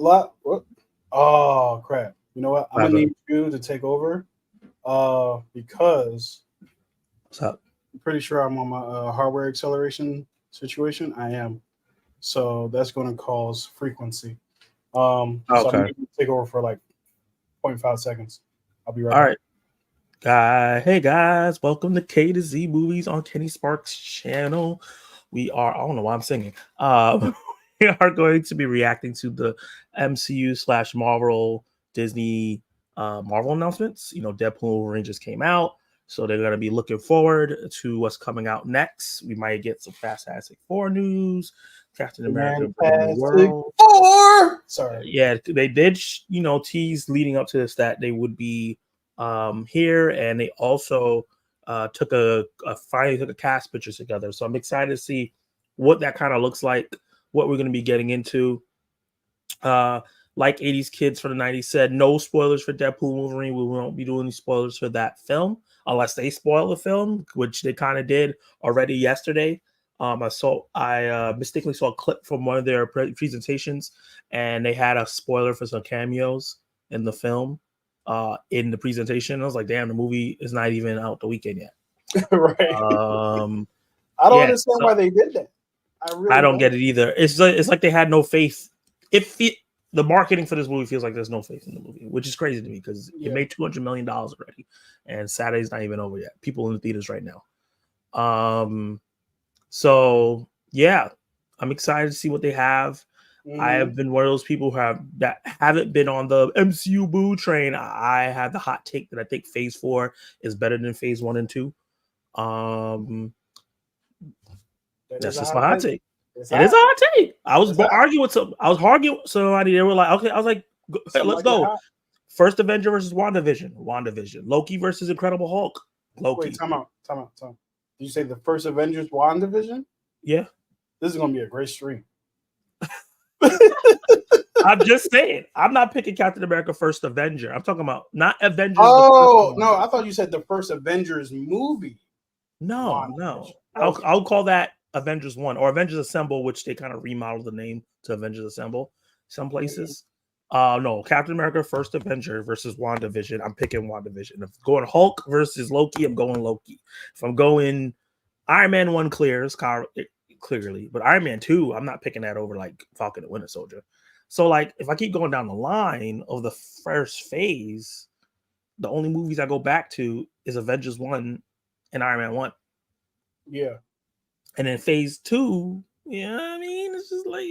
What? Oh crap! You know what? I'm gonna Brother, need you to take over. Because what's up? I'm pretty sure I'm on my hardware acceleration situation. I am. So that's going to cause frequency. So I'm Okay. going to take over for like zero point 0.5 seconds. I'll be right All back. right. Hey guys, welcome to K to Z Movies on Kenny Sparks' channel. I don't know why I'm singing. We are going to be reacting to the MCU slash Marvel Disney Marvel announcements. Deadpool and Wolverine just came out, so they're going to be looking forward to what's coming out next. We might get some Fantastic Four news, Captain America: Brave New Fantastic World. Four. Sorry. Yeah, they did, tease leading up to this that they would be here, and they also finally took a cast picture together. So I'm excited to see what that kind of looks like, what we're going to be getting into. Like 80s kids from the 90s said, no spoilers for Deadpool Wolverine. We won't be doing any spoilers for that film unless they spoil the film, which they kind of did already yesterday. I mistakenly saw a clip from one of their presentations, and they had a spoiler for some cameos in the film in the presentation. I was like, damn, the movie is not even out the weekend yet. Right. Um, I don't yeah, understand so why they did that. I I really don't don't. get it either. It's like they had no faith. The marketing for this movie feels like there's no faith in the movie, which is crazy to me because it Yeah. made $200 million already, and Saturday's not even over yet. People in the theaters right now. So yeah, I'm excited to see what they have. I Mm-hmm. have been one of those people that haven't been on the MCU boo train. I have the hot take that I think Phase 4 is better than Phase 1 and 2. Um, That is that's a just my hot hot take. take. It's It is hot. a hot take. It's hot. I was arguing with somebody. They were like, okay. I was like, Something let's like that go. hot. First Avenger versus WandaVision. WandaVision. Loki versus Incredible Hulk. Wait, Loki. time out. Time out. Time out. Did you say the first Avengers WandaVision? Yeah. This is going to be a great stream. I'm just saying. I'm not picking Captain America First Avenger. I'm talking about not Avengers the first Oh one. no, I thought you said the first Avengers movie. No. WandaVision. Okay. I'll call that Avengers 1 or Avengers Assemble, which they kind of remodeled the name to Avengers Assemble some Mhm. places. No, Captain America First Avenger versus WandaVision. I'm picking WandaVision. If I'm going Hulk versus Loki, I'm going Loki. If I'm going Iron Man 1 clearly, but Iron Man 2, I'm not picking that over like Falcon and Winter Soldier. So like if I keep going down the line of the first phase, the only movies I go back to is Avengers 1 and Iron Man 1. Yeah. And then phase 2, yeah, I mean, it's just like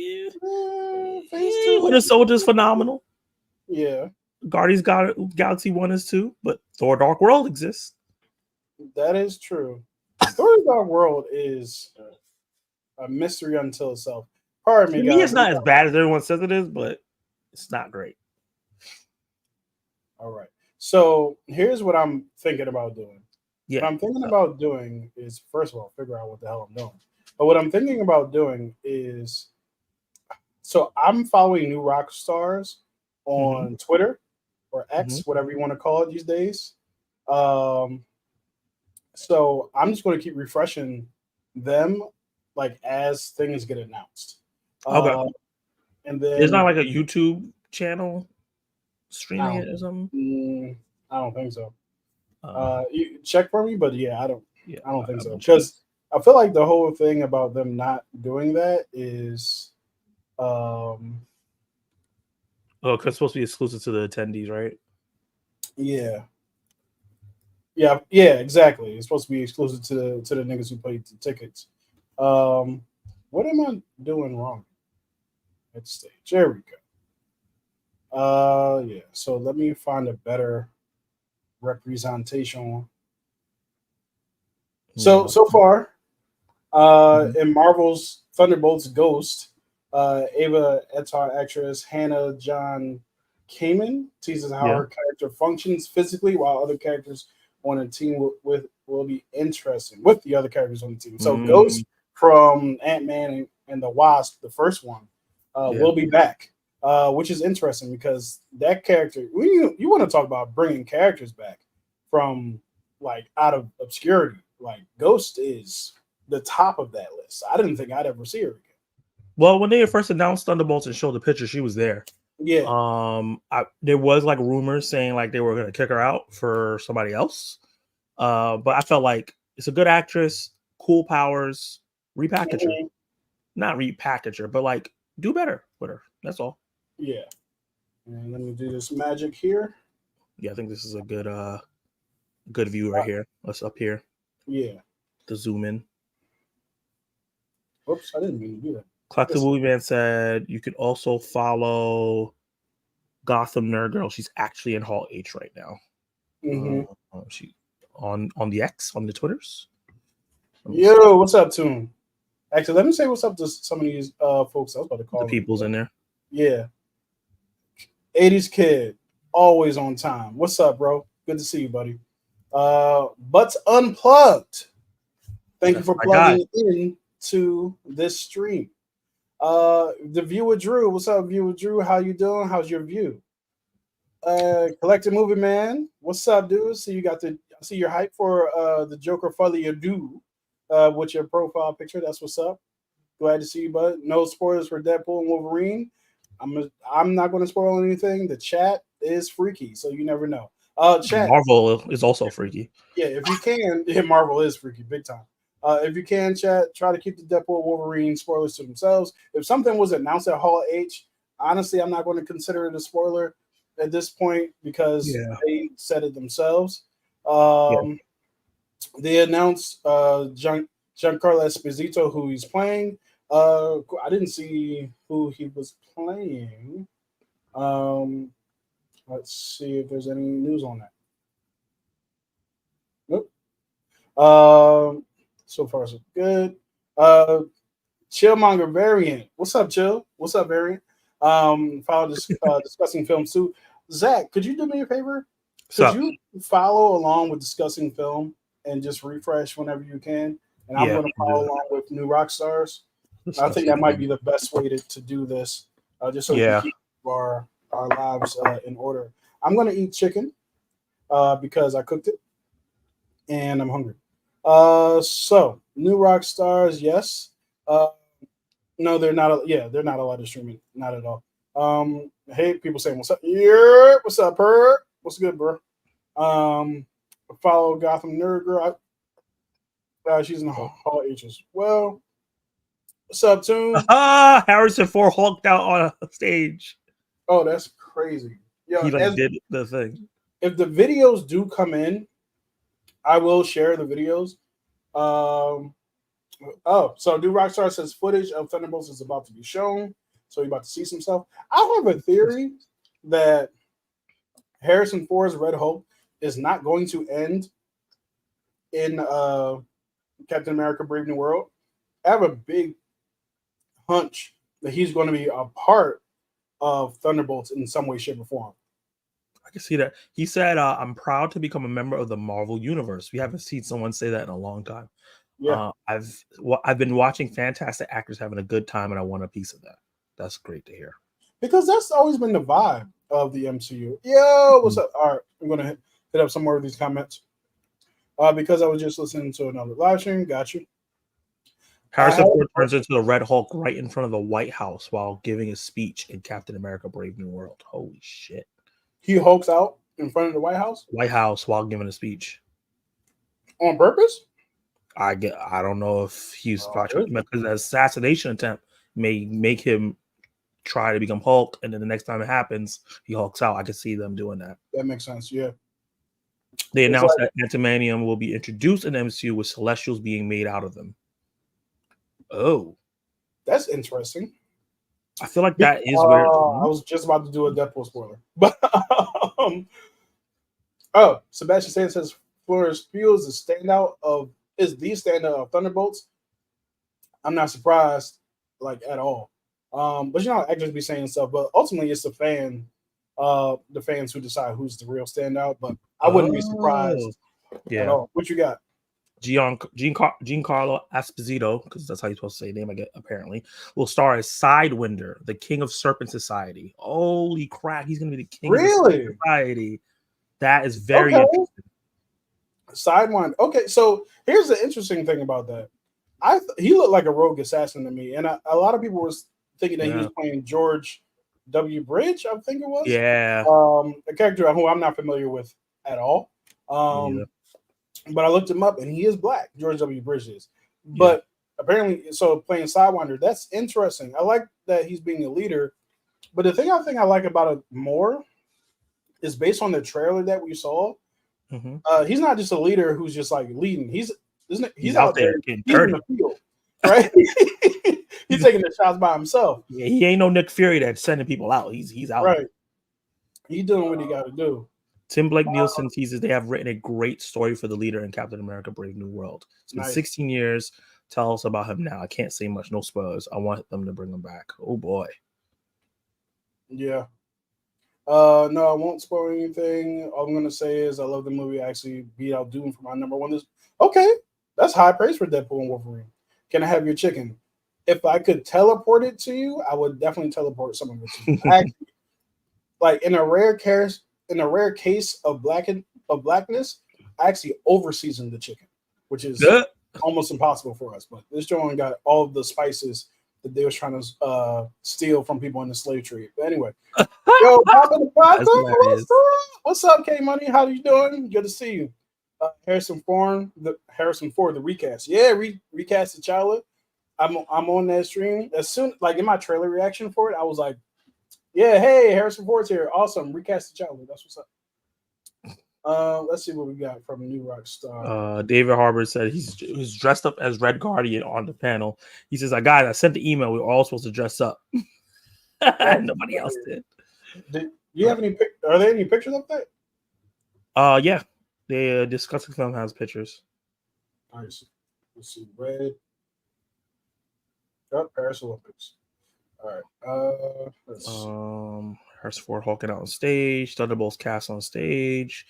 Phase two. Winter Soldier's phenomenal. Yeah, Galaxy 1 is too, but Thor Dark World exists. that is true. Thor: Dark World is a mystery until itself. Pardon me, To me, guys. it's not as bad as everyone says it is, but it's not great. All right. So here's what I'm thinking about doing. What Yeah. I'm thinking So, about doing is, first of all, figure out what the hell I'm doing. But what I'm thinking about doing is, so I'm following new rock stars mhm, on Twitter or mhm. X, whatever you want to call it these days. Um, so I'm just going to keep refreshing them like as things get announced. Okay. Uh, and There's not then like a YouTube channel I streaming don't, it or something. I don't think so. Uh, You check for me, but yeah, yeah, I don't think I'm so gonna check. because I feel like the whole thing about them not doing that is, um, Oh, because it's supposed to be exclusive to the attendees, right? yeah, yeah, exactly. It's supposed to be exclusive to the niggas who paid the tickets. Um, what am I doing wrong at stage? There we go. Yeah. So let me find a better representation. So Yeah. so far, Mhm. in Marvel's Thunderbolts Ghost, Ava Etar actress Hannah John Kamen teases how Yeah. her character functions physically, while other characters on the team will be interesting with the other characters on the team. So Mm, Ghost from Ant-Man and the Wasp, the first one, yeah. will be back, which is interesting because that character. You want to talk about bringing characters back from like out of obscurity. Like Ghost is the top of that list. I didn't think I'd ever see her again. Well, when they first announced Thunderbolts and showed the picture, she was there. Yeah. There was like rumors saying like they were gonna kick her out for somebody else. But I felt like it's a good actress, cool powers, repackage her. Mhm. Not repackage her, but like do better with her. That's all. Yeah. And let me do this magic here. Yeah, I think this is a good view right here. Let's up here Yeah. to zoom in. Oops, I didn't mean to do that. Collective Movie Man said you could also follow Gotham Nerd Girl. She's actually in Hall H right now. Mm-hmm. She on the X, on the Twitters. Yo, what's up, Tune? Actually, let me say what's up to some of these folks. I was about to call the people's in there. Yeah. 80s kid, always on time. What's up, bro? Good to see you, buddy. Butts Unplugged. Thank you for plugging in to this stream. The Viewer Drew. What's up, Viewer Drew? How you doing? How's your view? Collective Movie Man. What's up, dude? I see your hype for the Joker Folly You Do with your profile picture. That's what's up. Glad to see you, bud. No spoilers for Deadpool and Wolverine. I'm not going to spoil anything. The chat is freaky, so you never know. Chat. Marvel is also freaky. Yeah, if you can, Marvel is freaky, big time. If you can, chat, try to keep the Deadpool Wolverine spoilers to themselves. If something was announced at Hall H, honestly, I'm not going to consider it a spoiler at this point because they said it themselves. They announced Giancarlo Esposito, who he's playing. I didn't see who he was playing. Let's see if there's any news on that. Nope. So far so good. Chillmonger Variant. What's up, Chill? What's up, Variant? Follow this discussing films too. Zach, could you do me a favor? Could you follow along with discussing film and just refresh whenever you can? And I'm going to follow along with New Rock Stars. I think that might be the best way to do this, just so we can keep our lives in order. I'm going to eat chicken because I cooked it, and I'm hungry. So New Rock Stars, yes. No, they're not. They're not allowed to stream it. Not at all. Hey, people saying what's up? Yeah, what's up, Per? What's good, bro? Follow Gotham Nerd Girl. She's in Hall H as well. What's up, Tune? Harrison Ford hulked out on a stage. Oh, that's crazy. Yo, he did the thing. If the videos do come in, I will share the videos. So New Rockstar says footage of Thunderbolts is about to be shown. So you're about to see some stuff. I have a theory that Harrison Ford's Red Hulk is not going to end in Captain America Brave New World. I have a big hunch that he's going to be a part of Thunderbolts in some way, shape, or form. I can see that. He said, I'm proud to become a member of the Marvel Universe. We haven't seen someone say that in a long time. Yeah. I've been watching fantastic actors having a good time, and I want a piece of that. That's great to hear. Because that's always been the vibe of the MCU. Yo, what's up? All right, I'm going to hit up some more of these comments. Because I was just listening to another live stream. Got you. Harrison Ford turns into the Red Hulk right in front of the White House while giving a speech in Captain America Brave New World. Holy shit. He hulks out in front of the White House? White House while giving a speech. On purpose? I don't know if he's because an assassination attempt may make him try to become Hulk, and then the next time it happens, he hulks out. I can see them doing that. That makes sense, yeah. They announced that Antimanium will be introduced in the MCU with Celestials being made out of them. Oh. That's interesting. I feel like that is where I was just about to do a Deadpool spoiler. But Sebastian Stan says Florence Pugh is the standout of Thunderbolts. I'm not surprised, like, at all. But you know, actors be saying stuff, but ultimately it's the fans who decide who's the real standout. But I wouldn't be surprised at all. What you got? Giancarlo Esposito, because that's how you're supposed to say his name, I guess, apparently, will star as Sidewinder, the King of Serpent Society. Holy crap, he's going to be the King of Serpent Society. That is very interesting. Sidewinder. Okay, so here's the interesting thing about that. He looked like a rogue assassin to me, and a lot of people were thinking that he was playing George W. Bridge, I think it was. Yeah. A character who I'm not familiar with at all. Yeah. But I looked him up, and he is black. George W. Bridge is, Yeah. but apparently, so playing Sidewinder, that's interesting. I like that he's being a leader. But the thing I think I like about it more is based on the trailer that we saw. Hmm. He's not just a leader who's just like leading. He's out out there. there getting He's in dirty. the field, right? He's taking the shots by himself. Yeah, he ain't no Nick Fury that's sending people out. He's out. Right. He's doing what he got to do. Tim Blake Nielsen teases they have written a great story for the leader in Captain America: Brave New World. It's been 16 years. Tell us about him now. I can't say much. No spoilers. I want them to bring him back. Oh boy. Yeah. No, I won't spoil anything. All I'm gonna say is I love the movie. I actually beat out Doom for my number one. Okay, that's high praise for Deadpool and Wolverine. Can I have your chicken? If I could teleport it to you, I would definitely teleport some of it to you. Actually, like in a rare case of blackness, I actually over seasoned the chicken, which is almost impossible for us. But this joint got all of the spices that they was trying to steal from people in the slave trade. But anyway, yo, Papa the Paco, what's up, K Money? How you doing? Good to see you. Harrison Ford, the recast. Yeah, recast T'Challa. I'm on that stream. As soon like in my trailer reaction for it, I was like, yeah, hey, Harrison Ford's here. Awesome. Recast T'Challa. That's what's up. Let's see what we got from New Rock Star. David Harbour said he's dressed up as Red Guardian on the panel. He says, guys, I sent the email. We were all supposed to dress up. Nobody else did. Do you have any? Are there any pictures of that? Yeah. The Disgusting Film has pictures. Nice. Let's see. Red. Oh, Paris Olympics. All right. Harrison Ford hulking out on stage. Thunderbolts cast on stage.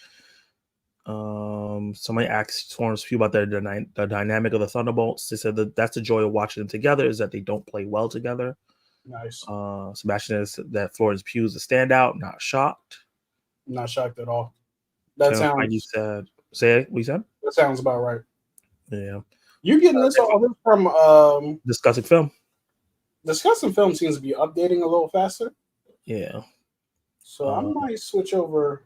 Somebody asked Florence Pugh about the dynamic of the Thunderbolts. They said that that's the joy of watching them together is that they don't play well together. Nice. Sebastian says that Florence Pugh is a standout. Not shocked. Not shocked at all. That sounds. You said. Say it. What you said? That sounds about right. Yeah. You getting this all from Discussing Film. Discussing Film seems to be updating a little faster. Yeah. So I might switch over.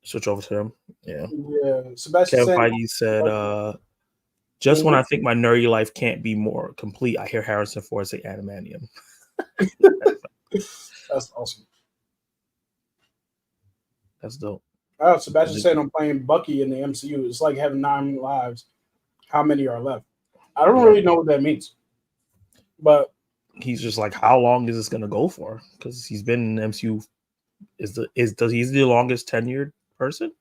Switch over to them. Yeah. Yeah. Sebastian Kevin Feige said, just when I think my nerdy life can't be more complete, I hear Harrison Ford say Animanium. That's awesome. That's dope. Oh, Sebastian said I'm playing Bucky in the MCU. It's like having 9 lives. How many are left? I don't really know what that means. But he's just like, how long is this gonna go for? Because he's been in the MCU. He's the longest tenured person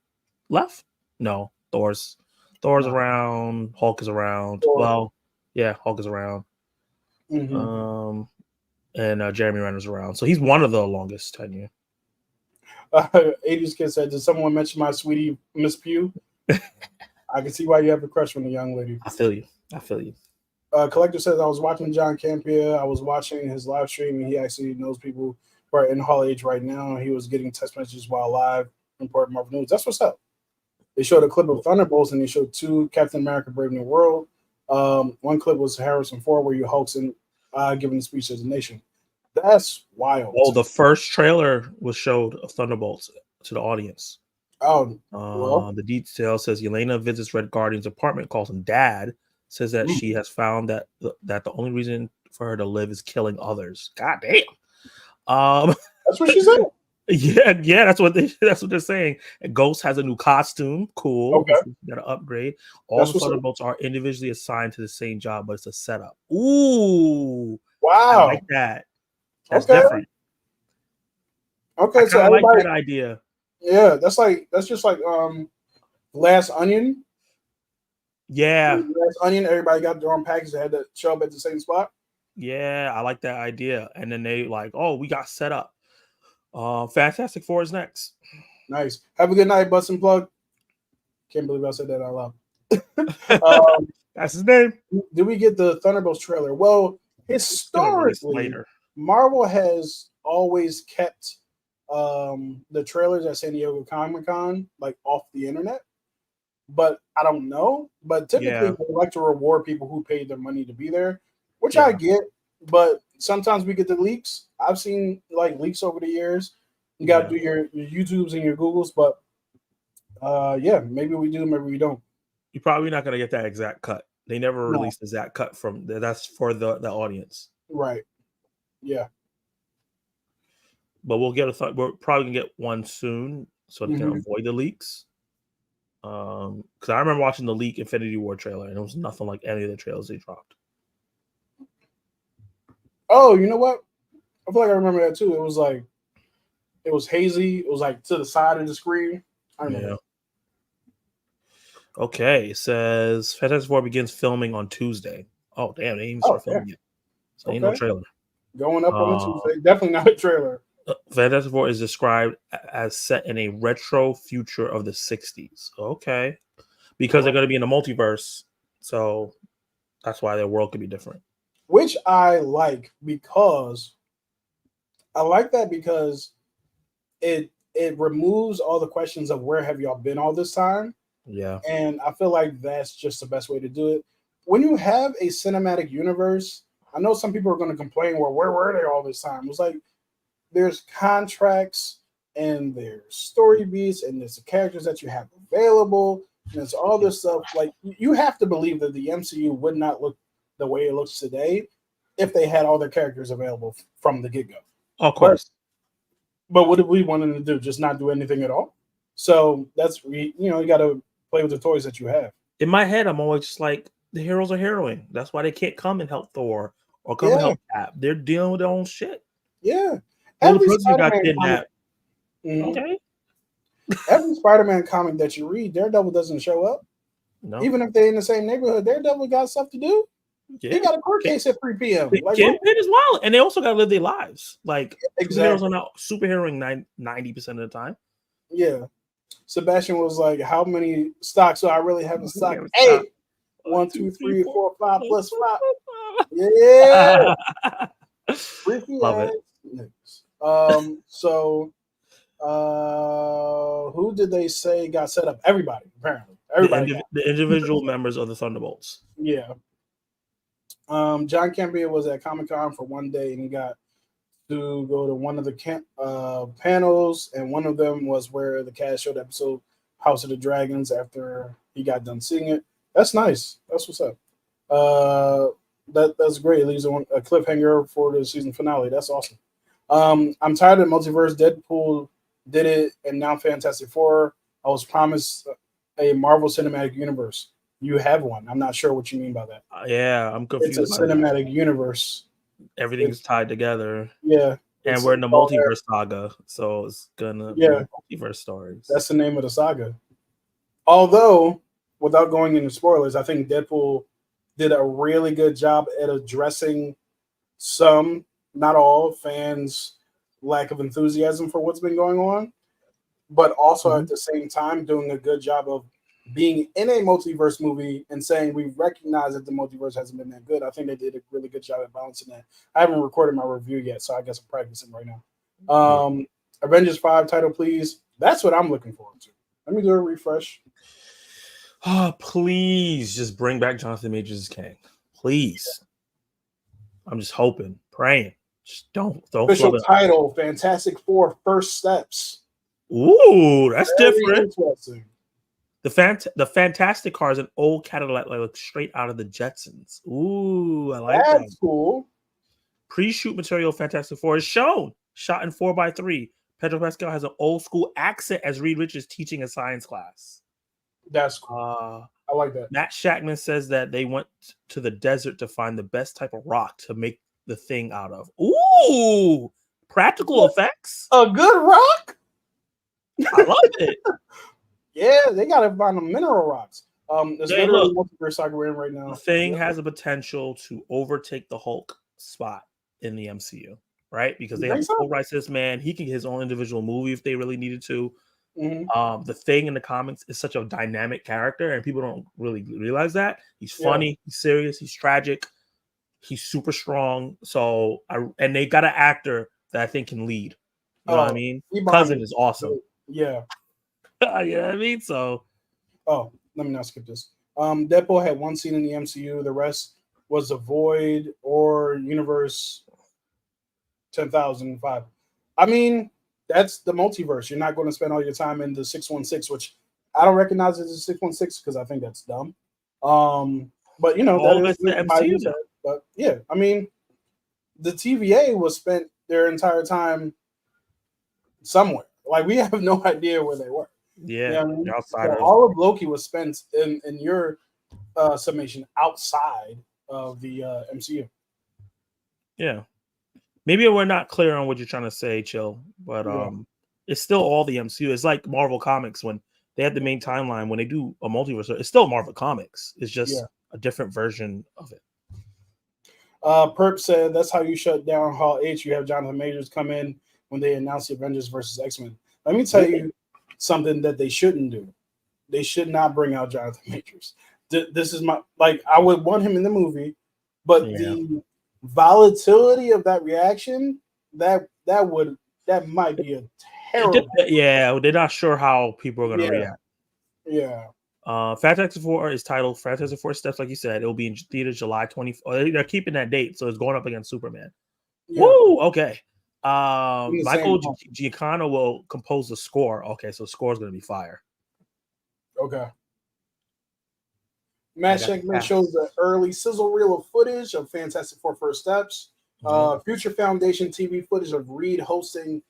left? No. Thor's around, Hulk is around. Thor. Well, yeah, Hulk is around. Mm-hmm. And Jeremy Renner's around. So he's one of the longest tenure. 80s kid said, did someone mention my sweetie Miss Pugh? I can see why you have a crush on the young lady. I feel you. Collector says, I was watching John Campea. I was watching his live stream, and he actually knows people who are in Hall Age right now. He was getting text messages while live reporting Marvel News. That's what's up. They showed a clip of Thunderbolts, and they showed 2 Captain America Brave New World. One clip was Harrison Ford, where you Hulk's in giving a speech to the nation. That's wild. Oh, the first trailer was showed of Thunderbolts to the audience. Oh, well. The detail says Yelena visits Red Guardian's apartment, calls him Dad, says that she has found that the only reason for her to live is killing others. God damn. That's what she said. Yeah, that's what they're saying. And Ghost has a new costume. Cool. Okay. Got to upgrade. All the Thunderbolts are individually assigned to the same job, but it's a setup. Ooh. Wow. I like that. That's different. Okay, so I like that idea. Yeah, that's just like Last Onion. Yeah. Last Onion, everybody got their own package that had to show up at the same spot. Yeah, I like that idea. And then they like, oh, we got set up. Fantastic Four is next. Nice. Have a good night, Bust and Plug. Can't believe I said that out loud. That's his name. Did we get the Thunderbolts trailer? Well, historically, Marvel has always kept the trailers at San Diego Comic-Con like off the internet. But I don't know. But typically, they like to reward people who paid their money to be there, which I get. but sometimes we get the leaks. I've seen like leaks over the years. You got to Yeah. do your YouTubes and your Googles, but yeah, maybe we do, maybe we don't. You're probably not gonna get that exact cut. They never No, released the exact cut from that's for the audience. right? Yeah. But we'll get we're probably gonna get one soon so they can hmm avoid the leaks. Because I remember watching the leak Infinity War trailer and it was nothing like any of the trailers they dropped. Oh, you know what? I feel like I remember that too. It was like it was hazy. It was like to the side of the screen. I remember. Yeah. Okay, it says Fantastic Four begins filming on Tuesday. Oh damn, they didn't even Oh, start yeah. filming yet. So ain't no Okay. trailer. Going up on a Tuesday. Definitely not a trailer. Fantastic Four is described as set in a retro future of the 60s. Okay. Because they're going to be in the multiverse. So that's why their world could be different. Which I like because it removes all the questions of where have y'all been all this time. Yeah. And I feel like that's just the best way to do it. When you have a cinematic universe, I know some people are going to complain, well, where were they all this time? It was like there's contracts and there's story beats and there's the characters that you have available and it's all this stuff. Like you have to believe that the MCU would not look the way it looks today if they had all their characters available from the get-go. Of course. But what did we want them to do? Just not do anything at all? So that's, you got to play with the toys that you have. In my head, I'm always just like, the heroes are heroing. That's why they can't come and help Thor or come and help Cap. They're dealing with their own shit. Yeah. Well, the person got kidnapped. Okay. Every Spider-Man comic that you read, Daredevil doesn't show up. No. Even if they're in the same neighborhood, Daredevil got stuff to do. Yeah. He got a court case at 3 p.m. Like, Kingpin is wild. And they also got to live their lives. Like, superheroes are not superheroing 90% of the time. Yeah. Sebastian was like, how many stocks do I really have in stock? 8. 1, 2, 3, 4, 5 plus 5. Yeah. Love it. So who did they say got set up? Everybody, apparently. Everybody. The individual members of the Thunderbolts. Yeah. John Campea was at Comic-Con for one day and he got to go to one of the panels, and one of them was where the cast showed the episode House of the Dragons after he got done seeing it. That's nice. That's what's up. That's great. It leaves a cliffhanger for the season finale. That's awesome. I'm tired of the multiverse. Deadpool did it, and now Fantastic Four. I was promised a Marvel Cinematic Universe. You have one. I'm not sure what you mean by that. Yeah, I'm confused. It's a cinematic universe. Everything's tied together. Yeah. And we're in the multiverse saga, so it's gonna be multiverse stories. That's the name of the saga. Although, without going into spoilers, I think Deadpool did a really good job at addressing some, not all, fans' lack of enthusiasm for what's been going on, but also at the same time doing a good job of being in a multiverse movie and saying we recognize that the multiverse hasn't been that good. I think they did a really good job at balancing that. I haven't recorded my review yet, so I guess I'm practicing right now. Avengers 5 title, please. That's what I'm looking forward to. Let me do a refresh. Oh, please just bring back Jonathan Majors as Kang. Please. I'm just hoping, praying. Just don't Official title, Fantastic Four First Steps. Ooh, that's very different. Interesting. The Fantastic car is an old Cadillac like straight out of the Jetsons. Ooh, I like that. That's cool. Pre-shoot material Fantastic Four is shown. Shot in 4:3. Pedro Pascal has an old school accent as Reed Richards teaching a science class. That's cool. I like that. Matt Shackman says that they went to the desert to find the best type of rock to make the thing out of. Ooh, practical effects. A good rock? I love it. Yeah, they got to find the mineral rocks. There's literally multiverse saga we're in right now. The thing has a potential to overtake the Hulk spot in the MCU, right? Because they have full rights to this man. He can get his own individual movie if they really needed to. Mm-hmm. The Thing in the comics is such a dynamic character, and people don't really realize that. He's funny, he's serious, he's tragic, he's super strong. So and they got an actor that I think can lead. You know what I mean? Cousin is awesome. Yeah. You know what I mean? So let me not skip this. Deadpool had one scene in the MCU. The rest was the Void or Universe 10,005. I mean, that's the multiverse. You're not going to spend all your time in the 616, which I don't recognize as a 616 because I think that's dumb. But you know, that All of is it's the how MCU you said now. it. But yeah, I mean, the TVA was spent their entire time somewhere. Like we have no idea where they were. You Yeah, know what I they're mean? outside So of. all of Loki was spent in your summation outside of the MCU. Yeah, maybe we're not clear on what you're trying to say, Chill, but Yeah. it's still all the MCU. It's like Marvel Comics when they have the main timeline. When they do a multiverse, it's still Marvel Comics. It's Yeah. just a different version of it. Perp said that's how you shut down Hall H. You have Jonathan Majors come in when they announce the Avengers versus X-Men. Let me tell you something that they shouldn't do. They should not bring out Jonathan Majors. This is my like I would want him in the movie, but Yeah, the volatility of that reaction that might be a terrible. yeah, they're not sure how people are going to Yeah, react. yeah, Fantastic Four is titled Fantastic Four Steps, like you said. It'll be in theaters July 20th. They're keeping that date, so it's going up against Superman. yeah. Woo! Okay. In the same Michael month. Giacchino will compose the score. Okay, so the score is going to be fire. Okay. I Matt got the Shankman shows cast. the early sizzle reel of footage of Fantastic Four First Steps. Yeah. Future Foundation TV footage of Reed hosting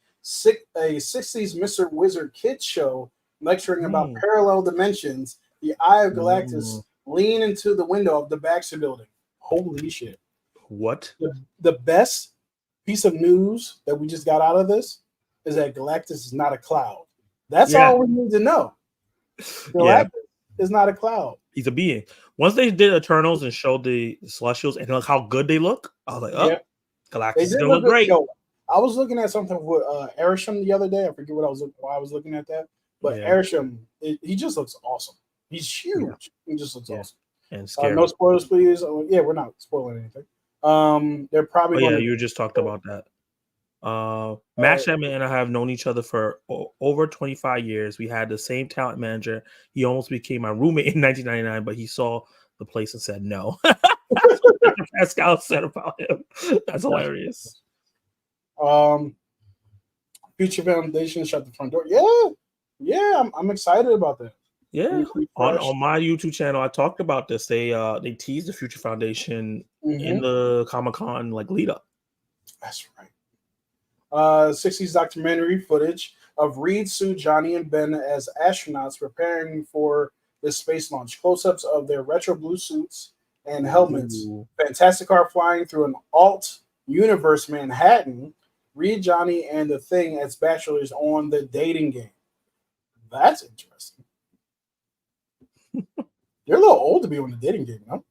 a 60s Mr. Wizard kids show lecturing about Mm. parallel dimensions. The Eye of Galactus Mm. lean into the window of the Baxter building. Holy shit. What? The best piece of news that we just got out of this is that Galactus is not a cloud. That's Yeah. all we need to know. Yeah, Galactus is not a cloud. he's a being. Once they did Eternals and showed the Celestials and look how good they look, I was like, oh, Yeah. Galactus They is did going to look look good. great. Yo, I was looking at something with Erisham the other day. I forget why I was looking at that. But Yeah. Erisham, he just looks awesome. He's huge. He just looks Yeah. awesome. And scary. No spoilers, please. Yeah, we're not spoiling anything. They're probably Oh, going yeah, to. you just talked about that. Matt Chapman and I have known each other for over 25 years. We had the same talent manager. He almost became my roommate in 1999, but he saw the place and said no. That's what Pascal said about him. That's hilarious. Future Foundation shut the front door. Yeah, I'm excited about that. Yeah, on Fresh. my YouTube channel, I talked about this. They teased the Future Foundation in the Comic-Con like lead up. That's right. 60s documentary footage of Reed, Sue, Johnny, and Ben as astronauts preparing for the space launch. Close-ups of their retro blue suits and helmets. Ooh. Fantastic car flying through an alt universe Manhattan. Reed, Johnny, and the Thing as bachelors on the dating game. That's interesting. They're a little old to be on the dating game, no?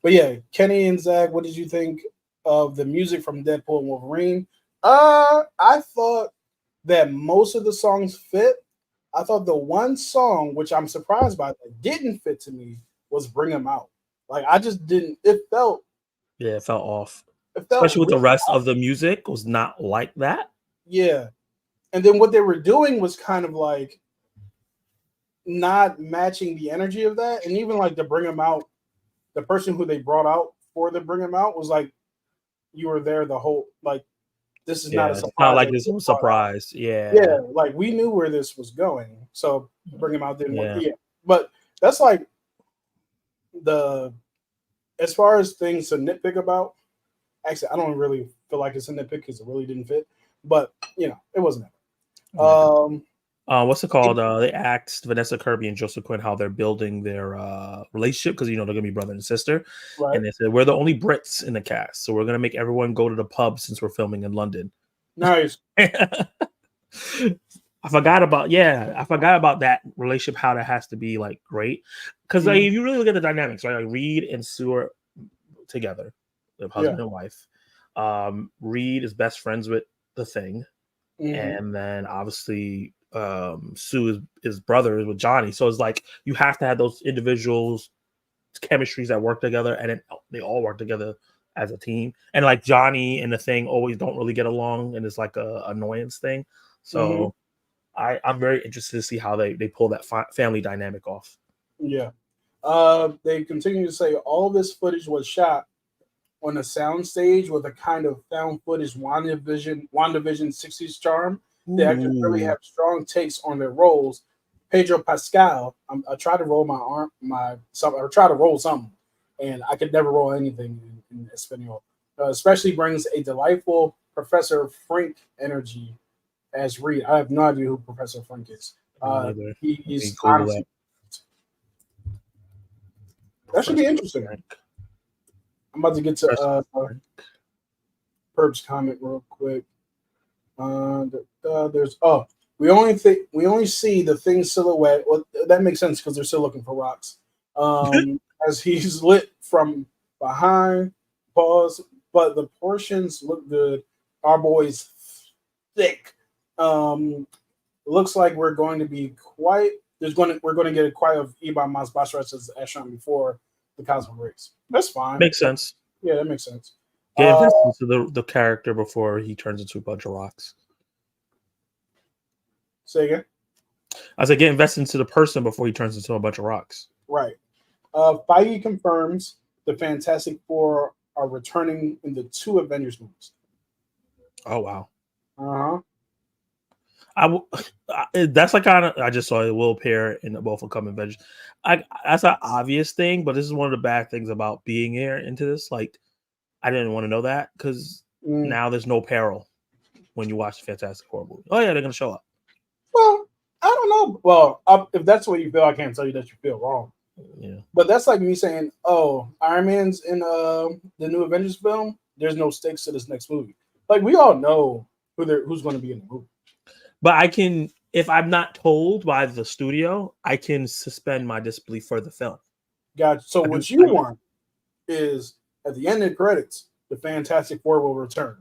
But yeah, Kenny and Zach, what did you think of the music from Deadpool and Wolverine? I thought that most of the songs fit. I thought the one song, which I'm surprised by, that didn't fit to me was Bring 'Em Out. Like I just didn't. It felt off. It felt Especially with the really rest off. of the music was not like that. Yeah, and then what they were doing was kind of like not matching the energy of that, and even like to Bring 'Em Out, the person who they brought out for the Bring 'Em Out was like, you were there the whole like. This is not a It's surprise. not like this was a surprise. Yeah, like we knew where this was going, so Bring 'Em Out didn't work. Yeah. Yeah, but that's like the as far as things to nitpick about. Actually, I don't really feel like it's a nitpick because it really didn't fit. But you know, it wasn't ever. What's it called? They asked Vanessa Kirby and Joseph Quinn how they're building their relationship because they're gonna be brother and sister, Right. and they said we're the only Brits in the cast, so we're gonna make everyone go to the pub since we're filming in London. Nice. I forgot about that relationship, how that has to be like great, because like if you really look at the dynamics, right? Like Reed and Sue are together, the husband and wife. Reed is best friends with the Thing, and then obviously Sue is brothers with Johnny, so it's like you have to have those individuals chemistries that work together, and they all work together as a team. And like Johnny and the Thing always don't really get along, and it's like a annoyance thing. So I'm very interested to see how they pull that family dynamic off. Yeah. They continue to say all this footage was shot on a sound stage with a kind of found footage WandaVision 60s charm. The actors really Ooh, have strong takes on their roles. Pedro Pascal, I tried to roll I tried to roll something, and I could never roll anything in Espanol. Especially brings a delightful Professor Frank energy as Reed. I have no idea who Professor Frank is. me neither. Let me He's Google that. honestly that should be Professor interesting. Frank. I'm about to get to Professor Frank. Perb's comment real quick. There's we only see the thing silhouette. Well, that makes sense because they're still looking for rocks. As he's lit from behind. Pause. But the portions look good. Our boy's thick. Looks like we're going to be quite. We're going to get a quite of Iban Masbashras as Ashram before the cosmic race. That's fine. Makes sense. Yeah, that makes sense. Get invested into the character before he turns into a bunch of rocks. Say again. I said, get invested into the person before he turns into a bunch of rocks. Right. Feige confirms the Fantastic Four are returning in the 2 Avengers movies. Oh wow. That's like kind of I just saw it will appear in the both upcoming Avengers. That's an obvious thing, but this is one of the bad things about being here into this. Like, I didn't want to know that because now there's no peril when you watch the Fantastic Four movie. Oh yeah, they're gonna show up. Well, I don't know. Well, if that's what you feel, I can't tell you that you feel wrong. Yeah. But that's like me saying, "Oh, Iron Man's in the new Avengers film. There's no stakes to this next movie." Like we all know who's going to be in the movie. But I can, if I'm not told by the studio, I can suspend my disbelief for the film. Gotcha. So what you want is at the end of the credits, the Fantastic Four will return.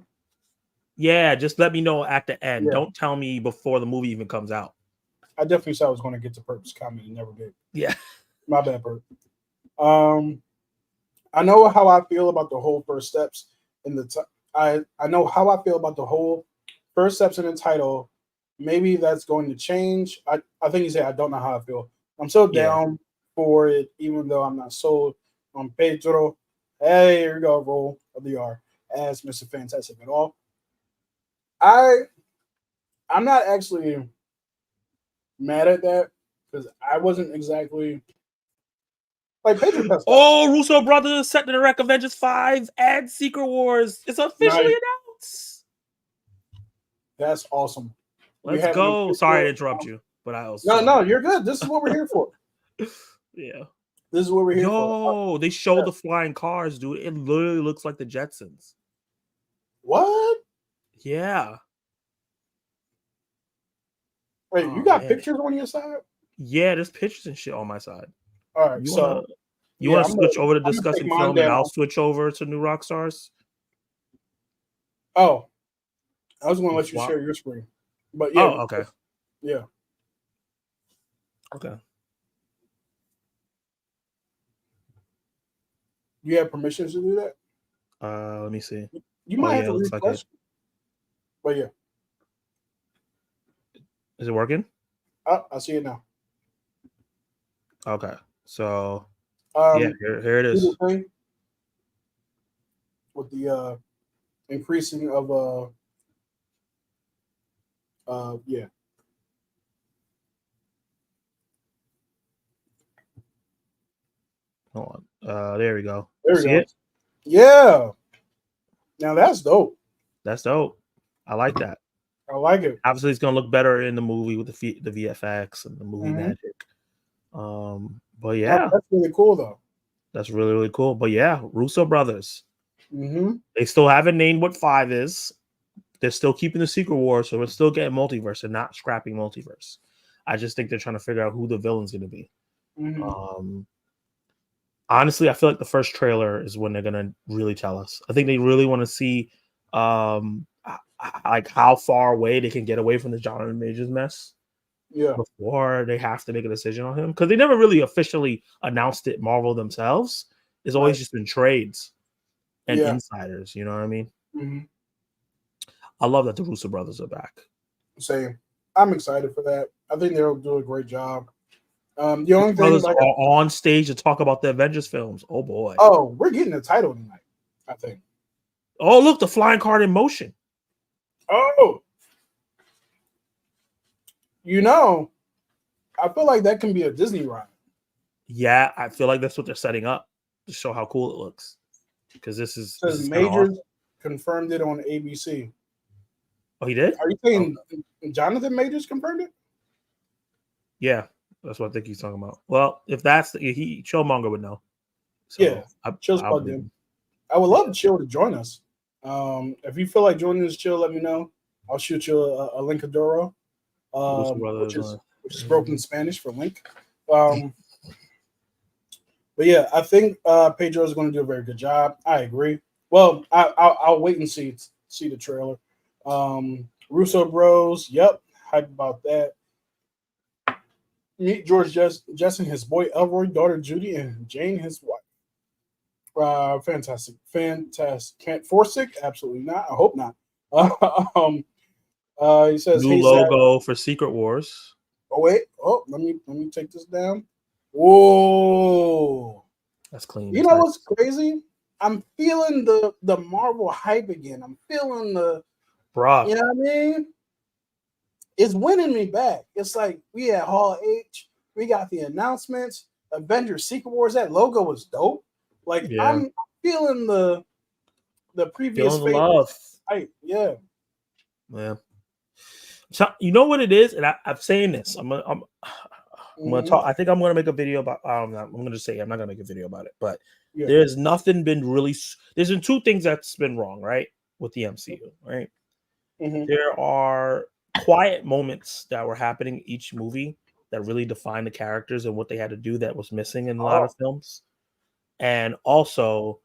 Yeah, just let me know at the end. Yeah. Don't tell me before the movie even comes out. I definitely said I was going to get to Purpose comment and never did. Yeah. My bad, Perp. I know how I feel about the whole first steps in the I know how I feel about the whole first steps in the title. Maybe that's going to change. I think you said I don't know how I feel. I'm so down for it, even though I'm not sold on Pedro. Hey, here we go, roll of the R as Mr. Fantastic at all. I'm not actually mad at that because I wasn't exactly like Pedro Pascal. Oh, Russo Brothers set to direct Avengers 5 and Secret Wars. It's officially announced. That's awesome. Let's go. Sorry to interrupt you, but I also no, you're good. This is what we're here for. Yeah, this is what we're here for. Yo, they show the flying cars, dude. It literally looks like the Jetsons. What? Yeah. Wait, you got pictures on your side? Yeah, there's pictures and shit on my side. All right, you want to switch over to discussing film, and I'll switch over to New Rockstars. Oh, I was going to let you share your screen, but yeah. Oh, okay. Yeah. Okay. You have permissions to do that? Let me see. You might have to refresh. But yeah. Is it working? Oh, I see it now. Okay. So yeah, here it is. With the increasing of yeah. Hold on. There we go. There we see go. It? Yeah. Now that's dope. That's dope. I like that. I like it. Obviously, it's gonna look better in the movie with the VFX and the movie magic. But yeah, that's really cool though. That's really, really cool. But yeah, Russo brothers. They still haven't named what 5 is. They're still keeping the Secret Wars, so we're still getting multiverse and not scrapping multiverse. I just think they're trying to figure out who the villain's going to be. Honestly, I feel like the first trailer is when they're going to really tell us. I think they really want to see like how far away they can get away from the Jonathan Majors mess. Yeah. Before they have to make a decision on him, because they never really officially announced it. Marvel themselves. It's always just been trades and insiders. You know what I mean? I love that the Russo brothers are back. Same. I'm excited for that. I think they'll do a great job. The only thing, Brothers like, are on stage to talk about the Avengers films. Oh boy. oh, we're getting the title tonight, I think. Oh, look, the flying card in motion. Oh, you know, I feel like that can be a Disney ride. Yeah, I feel like that's what they're setting up to show how cool it looks. Because this is Says kinda Majors awesome. confirmed it on ABC. Oh, he did? Are you saying Jonathan Majors confirmed it? Yeah, that's what I think he's talking about. Well, if that's he Chillmonger would know. So Yeah, Chill's I plugged believe in. him. I would love Chill to join us. If you feel like joining us, Chill, let me know. I'll shoot you a linkadoro, Russo which brothers, is broken Spanish for link. But yeah, I think Pedro is going to do a very good job. I agree. Well, I'll wait and see the trailer. Russo Bros, yep, hype about that. Meet George Jetson, his boy Elroy, daughter Judy, and Jane, his wife. Fantastic. Can't force it? Absolutely not. I hope not. He says, new "Hey, logo for Secret Wars." oh wait. Oh, let me take this down. Whoa. That's clean. You That's know nice. what's crazy? I'm feeling the Marvel hype again. I'm feeling Bruh. you know what I mean? It's winning me back. It's like we had Hall H, we got the announcements, Avengers Secret Wars. That logo was dope. Like Yeah. I'm feeling the previous Feeling the phase love. hype. Yeah. Yeah. So, you know what it is? And I'm saying this. I'm gonna talk. I think I'm gonna make a video about. I'm gonna just say I'm not gonna make a video about it. But Yeah. there's nothing been really. There's been two things that's been wrong, right, with the MCU, right? Mhm. There are quiet moments that were happening each movie that really define the characters and what they had to do that was missing in a lot of films. And also,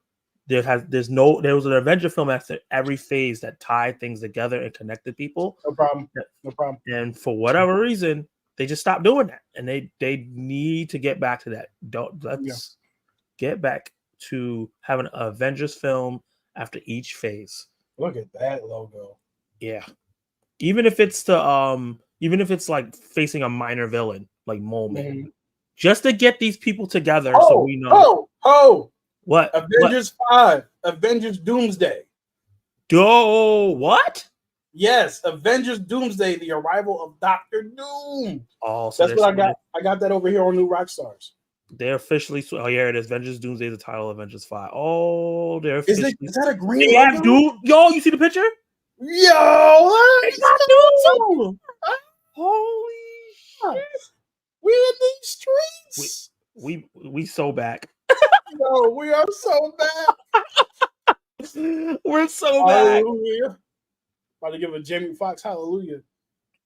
there was an Avenger film after every phase that tied things together and connected people. No problem. No problem. And for whatever reason, they just stopped doing that, and they need to get back to that. Let's get back to having an Avengers film after each phase. Look at that logo. Yeah, even if it's like facing a minor villain like moment, just to get these people together so we know. What Avengers 5, Avengers Doomsday. What? Yes, Avengers Doomsday, the arrival of Doctor Doom. Oh, so that's what I got. I got that over here on New Rockstars. They're officially. Oh yeah, it is. Avengers Doomsday, the title of Avengers 5. Oh, they're officially. Is that a green? They have Doom. Yo, you see the picture? Yo, they got Doom too. Holy shit! We in these streets. We so back. Yo, we are so back. We're so back. Hallelujah. About to give a Jamie Foxx hallelujah.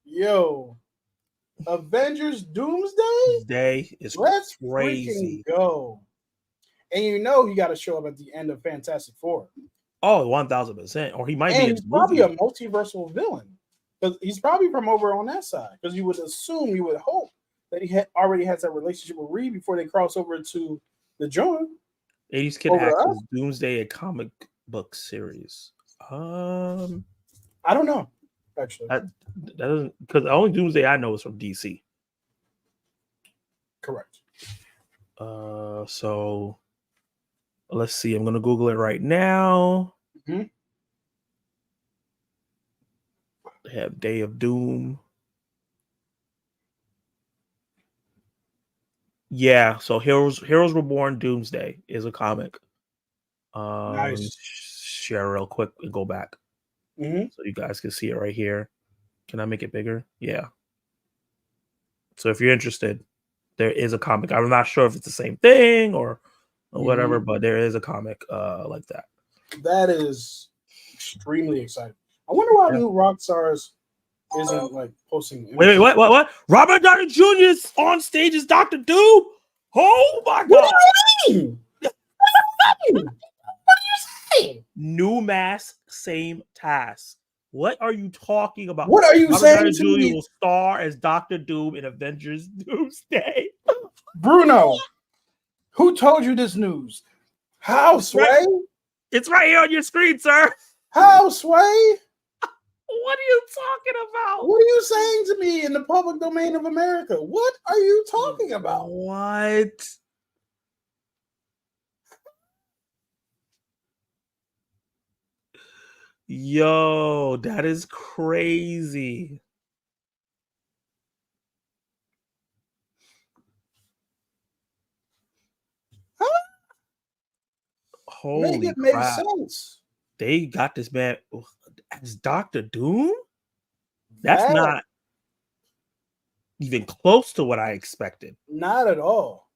Yo, Avengers Doomsday Day is let's crazy. Freaking go. And you know he got to show up at the end of Fantastic Four. Oh, 1000%. Or he might be. He's probably a multiversal villain because he's probably from over on that side. Because you would assume, you would hope that he already has that relationship with Reed before they cross over to the joint. 80s Kid Access Doomsday, a comic book series. I don't know. Actually, that doesn't, because the only Doomsday I know is from DC. Correct. So let's see. I'm gonna Google it right now. Mm-hmm. They have Day of Doom. Yeah, so Heroes Reborn Doomsday is a comic. Nice. Share real quick and go back. So you guys can see it right here. Can I make it bigger? Yeah. So if you're interested, there is a comic. I'm not sure if it's the same thing or whatever, but there is a comic like that. That is extremely exciting. I wonder why New Rockstars isn't like posting. Wait, what? Robert Downey Jr. is on stage as Dr. Doom. Oh my God! What do you mean? What are you saying? New mask, same task. What are you talking about? What are you saying? Robert Downey Jr. will star as Dr. Doom in Avengers Doomsday. Bruno, who told you this news? How, Sway? It's right here on your screen, sir. How, Sway? What are you talking about? What are you saying to me in the public domain of America? What are you talking about? What? Yo, that is crazy. Huh? Make Holy it make crap. sense. They got this man as Doctor Doom? That's That not even close to what I expected. not at all.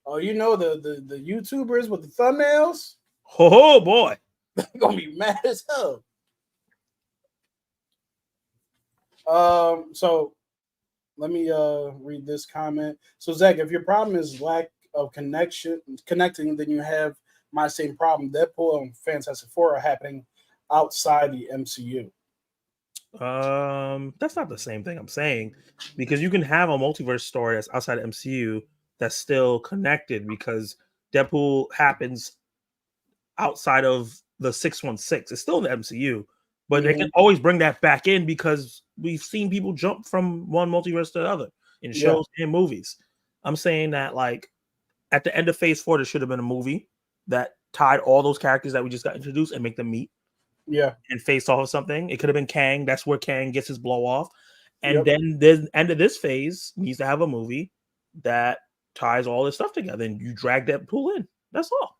Oh, you know the YouTubers with the thumbnails? Oh boy. They're gonna be mad as hell. So let me read this comment. So Zach, if your problem is lack of connecting, then you have my same problem. Deadpool and Fantastic Four are happening outside the MCU. That's not the same thing I'm saying, because you can have a multiverse story that's outside MCU that's still connected, because Deadpool happens outside of the 616. It's still in the MCU, but they can always bring that back in because we've seen people jump from one multiverse to the other in shows and movies. I'm saying that, like, at the end of Phase 4, there should have been a movie that tied all those characters that we just got introduced and make them meet and face off of something. It could have been Kang. That's where Kang gets his blow off. And then the end of this phase needs to have a movie that ties all this stuff together, and you drag Deadpool in. That's all.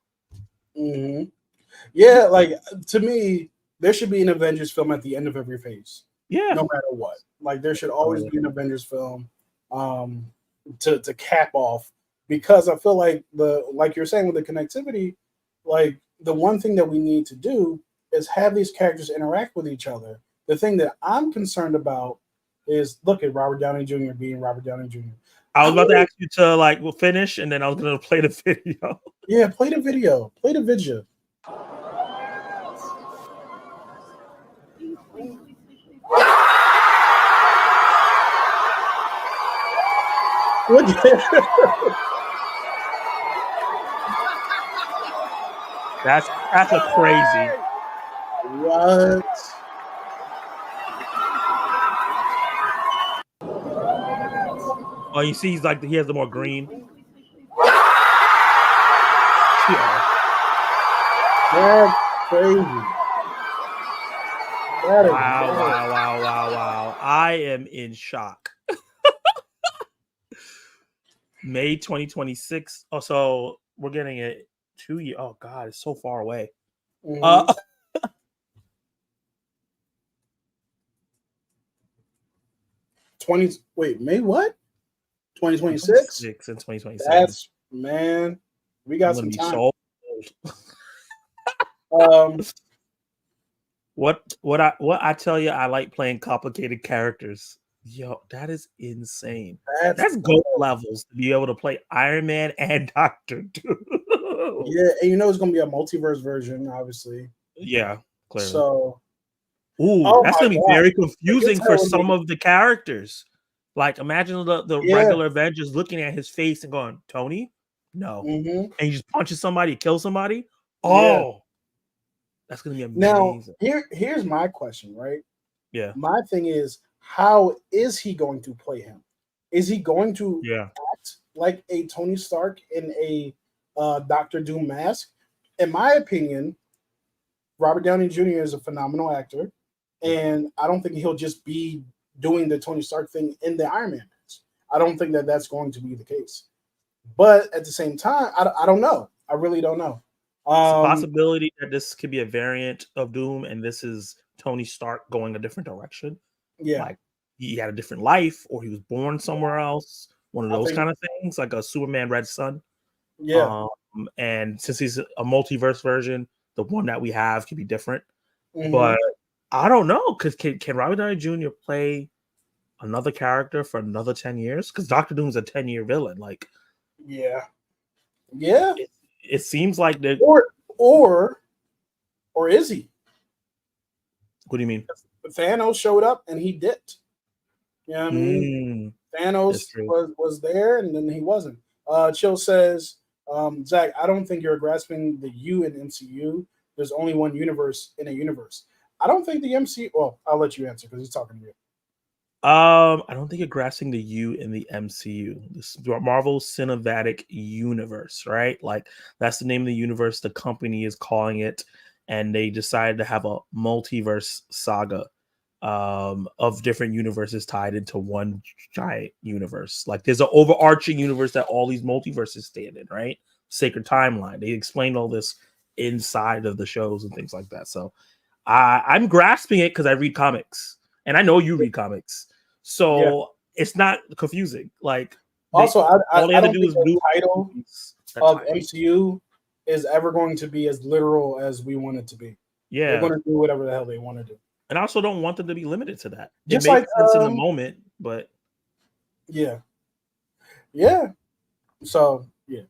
Yeah, like, to me, there should be an Avengers film at the end of every phase. Yeah. No matter what. Like, there should always be an Avengers film to cap off, because I feel like like you're saying with the connectivity, like, the one thing that we need to do is have these characters interact with each other. The thing that I'm concerned about is, look at Robert Downey Jr. being Robert Downey Jr. I was about to ask you to, like, we'll finish, and then I was going to play the video. Yeah, play the video. Play the video. That's a crazy. What? Oh, you see, he's like, he has the more green. That's crazy. Wow. I am in shock. May 2026. Oh, so we're getting it 2 years. Oh God, it's so far away. 20. Wait, May what? 2026 and 2027. That's, man, we got some time. So what I tell you, I like playing complicated characters. Yo, that is insane. That's gold levels to be able to play Iron Man and Doctor Doom. Yeah, and you know it's gonna be a multiverse version, obviously. Yeah, clearly. So, that's gonna be very confusing for some of the characters. Like, imagine the regular Avengers looking at his face and going, "Tony, no," and he just punches somebody, kills somebody. Oh, that's gonna be amazing. Now, here's my question, right? Yeah. My thing is, how is he going to play him? Is he going to act like a Tony Stark in a Doctor Doom mask? In my opinion, Robert Downey Jr. is a phenomenal actor, and I don't think he'll just be doing the Tony Stark thing in the Iron Man mask. I don't think that that's going to be the case. But at the same time, I don't know. I really don't know. It's a possibility that this could be a variant of Doom, and this is Tony Stark going a different direction. Yeah, like he had a different life, or he was born somewhere else. One of those kind of things, like a Superman Red Sun. Yeah. And since he's a multiverse version, the one that we have could be different. Mm-hmm. But I don't know, because can Robert Downey Jr. play another character for another 10 years? Because Doctor Doom's a 10-year villain. Like, yeah. It seems like that. Or is he? What do you mean? Thanos showed up and he dipped. You know what I mean? Thanos was there and then he wasn't. Chill says, Zach, I don't think you're grasping the U in MCU. There's only one universe in a universe. I don't think the MCU. Well, I'll let you answer because he's talking to you. I don't think you're grasping the U in the MCU, this Marvel Cinematic Universe, right? Like that's the name of the universe the company is calling it, and they decided to have a multiverse saga of different universes tied into one giant universe. Like there's an overarching universe that all these multiverses stand in, right? Sacred timeline. They explained all this inside of the shows and things like that. So I'm grasping it because I read comics, and I know you read comics, Yeah. so it's not confusing. Like Also, all they I have to don't do think is the do title that of title. MCU is ever going to be as literal as we want it to be. They're Yeah, going to do whatever the hell they want to do. and I also don't want them to be limited to that. It Just makes like, sense in the moment, but yeah, yeah. So yeah,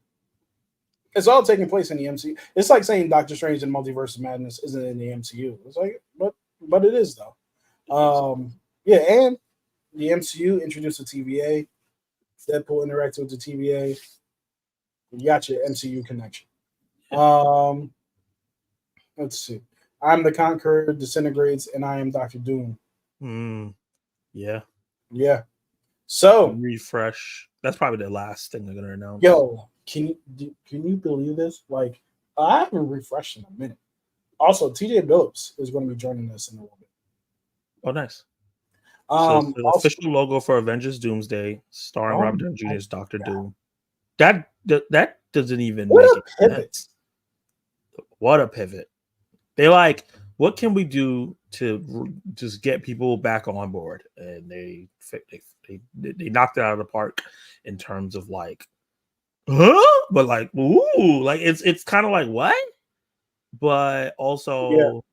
it's all taking place in the MCU. It's like saying Doctor Strange and Multiverse of Madness isn't in the MCU. It's like, but it is though. Yeah, and the MCU introduced the TVA. Deadpool interacted with the TVA. You got your MCU connection. Um, let's see. I'm the Conqueror disintegrates, and I am Doctor Doom. yeah. Yeah. So, Refresh. That's probably the last thing they're gonna announce. yo, can you believe this? Like, I haven't refreshed in a minute. Also, TJ Billups is going to be joining us in a little bit. Oh, nice. So it's the Also, official logo for Avengers Doomsday, starring oh Robert Downey Jr. my as Doctor God. Doom. That doesn't even What make a it pivot! sense. What a pivot! They like, what can we do to just get people back on board? And they knocked it out of the park in terms of like, huh? But like, ooh, like it's kind of like what? But Yeah. also,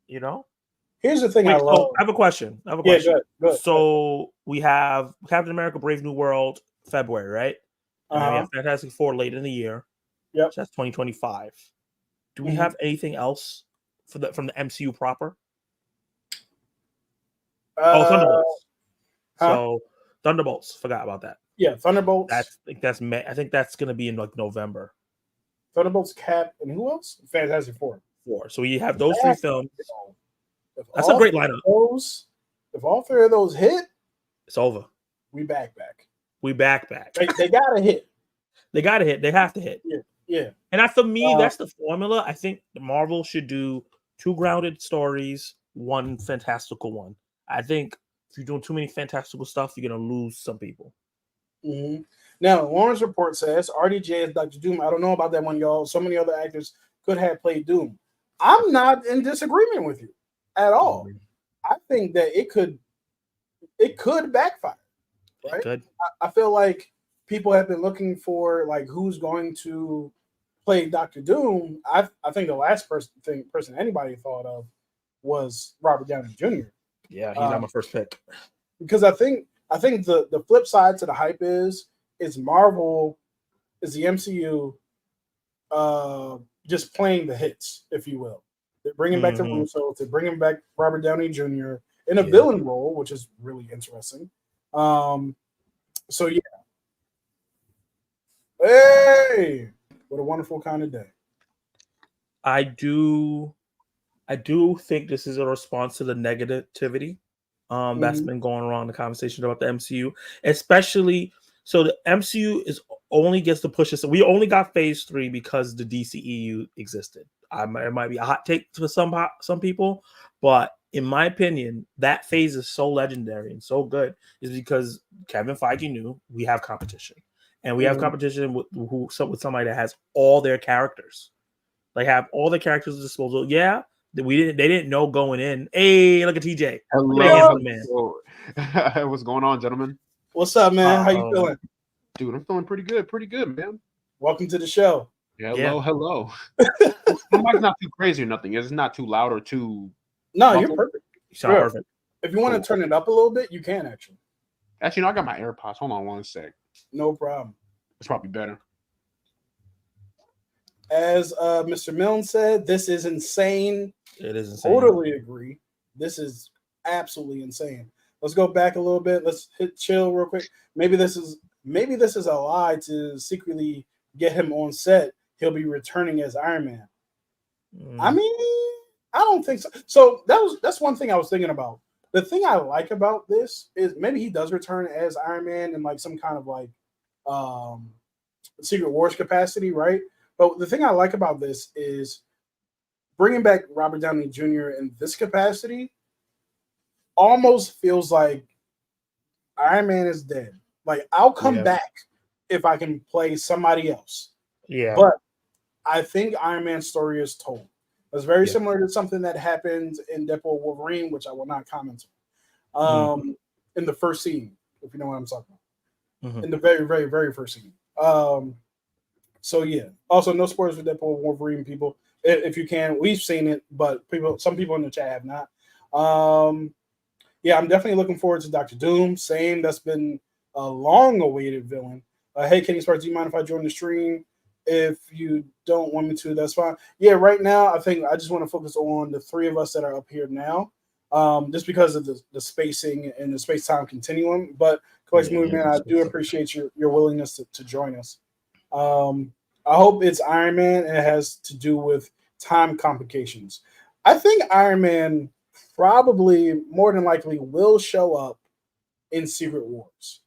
you know, Here's the thing I wait. So love. I have a question. Yeah, good, good. So we have Captain America: Brave New World, February, right? And then we Uh-huh. have Fantastic Four late in the year. Yep. So that's 2025. Do we Mhm. have anything else from the MCU proper? Thunderbolts. Huh? So Thunderbolts. Forgot about that. Yeah, Thunderbolts, That's May. I think that's gonna be in like November. Thunderbolts, Cap, and who else? Fantastic Four. 4. So we have those 3 films. If That's a all great three lineup. of those, if all three of those hit, It's over. we back. We back. They gotta hit. They gotta hit. They have to hit. Yeah. And for me, that's the formula. I think Marvel should do 2 grounded stories, 1 fantastical one. I think if you're doing too many fantastical stuff, you're gonna lose some people. Mm-hmm. Now, Lawrence Report says RDJ is Dr. Doom. I don't know about that one, y'all. So many other actors could have played Doom. I'm not in disagreement with you at all. I think that it could backfire, right? Good. I feel like people have been looking for like who's going to play Doctor Doom. I think the last person anybody thought of was Robert Downey Jr. Yeah, he's not my first pick. Because I think the flip side to the hype is Marvel is the MCU just playing the hits, if you will. They're bringing back the Russos. They're bringing back Robert Downey Jr. in a villain role, which is really interesting. So yeah. Hey, what a wonderful kind of day. I do think this is a response to the negativity that's been going around the conversation about the MCU, especially so the MCU is only gets to push us. We only got phase 3 because the DCEU existed. It might be a hot take for some people, but in my opinion, that phase is so legendary and so good is because Kevin Feige knew we have competition, and we have competition with somebody that has all their characters. They have all the characters at disposal. Yeah, they didn't know going in. Hey, look at TJ. Hello. What's going on, gentlemen? What's up, man? How you feeling? Dude, I'm feeling pretty good, man. Welcome to the show. Hello. My mic's not too crazy or nothing. It's not too loud or too. No, muffled. you're perfect. You sound perfect. If you want to turn it up a little bit, you can actually. Actually, no, I got my AirPods. Hold on one sec. No problem. It's probably better. As Mr. Milne said, this is insane. It is insane. Totally agree. This is absolutely insane. Let's go back a little bit. Let's hit chill real quick. Maybe this is a lie to secretly get him on set. He'll be returning as Iron Man. I mean, I don't think so. So that's one thing I was thinking about. The thing I like about this is maybe he does return as Iron Man in like some kind of like um Secret Wars capacity, right? But the thing I like about this is bringing back Robert Downey Jr. in this capacity almost feels like Iron Man is dead. Like I'll come back if I can play somebody else. Yeah. But I think Iron Man's story is told. It's very similar to something that happened in Deadpool Wolverine, which I will not comment on. In the first scene, if you know what I'm talking about. In the very, very, very first scene. So yeah. Also, no spoilers for Deadpool Wolverine, people. If you can, we've seen it, but some people in the chat have not. Yeah, I'm definitely looking forward to Doctor Doom. Same, that's been a long-awaited villain. Hey, Kenny Sparks, do you mind if I join the stream? If you don't want me to, that's fine. Yeah, right now, I think I just want to focus on the three of us that are up here now, just because of the spacing and the space-time continuum. But, Collective Movement, I do appreciate your willingness to join us. I hope it's Iron Man and it has to do with time complications. I think Iron Man probably more than likely will show up in Secret Wars.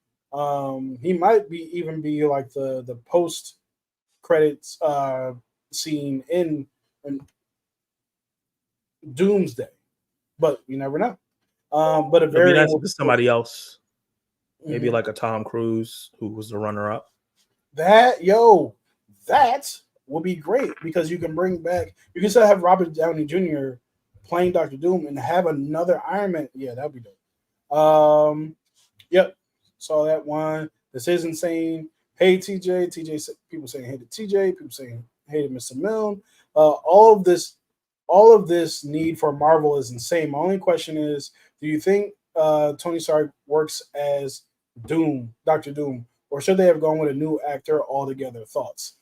He might even be like the post credits scene in Doomsday, but you never know. But a very nice to somebody else, maybe like a Tom Cruise who was the runner up. That will be great because you can bring back. You can still have Robert Downey Jr. playing Dr. Doom and have another Iron Man. Yeah, that'd be dope. Yep, saw that one. This is insane. Hey TJ, people saying hey to TJ, people saying hey to Mr. Milne. All of this need for Marvel is insane. My only question is, do you think Tony Stark works as Doom, Dr. Doom, or should they have gone with a new actor altogether? Thoughts?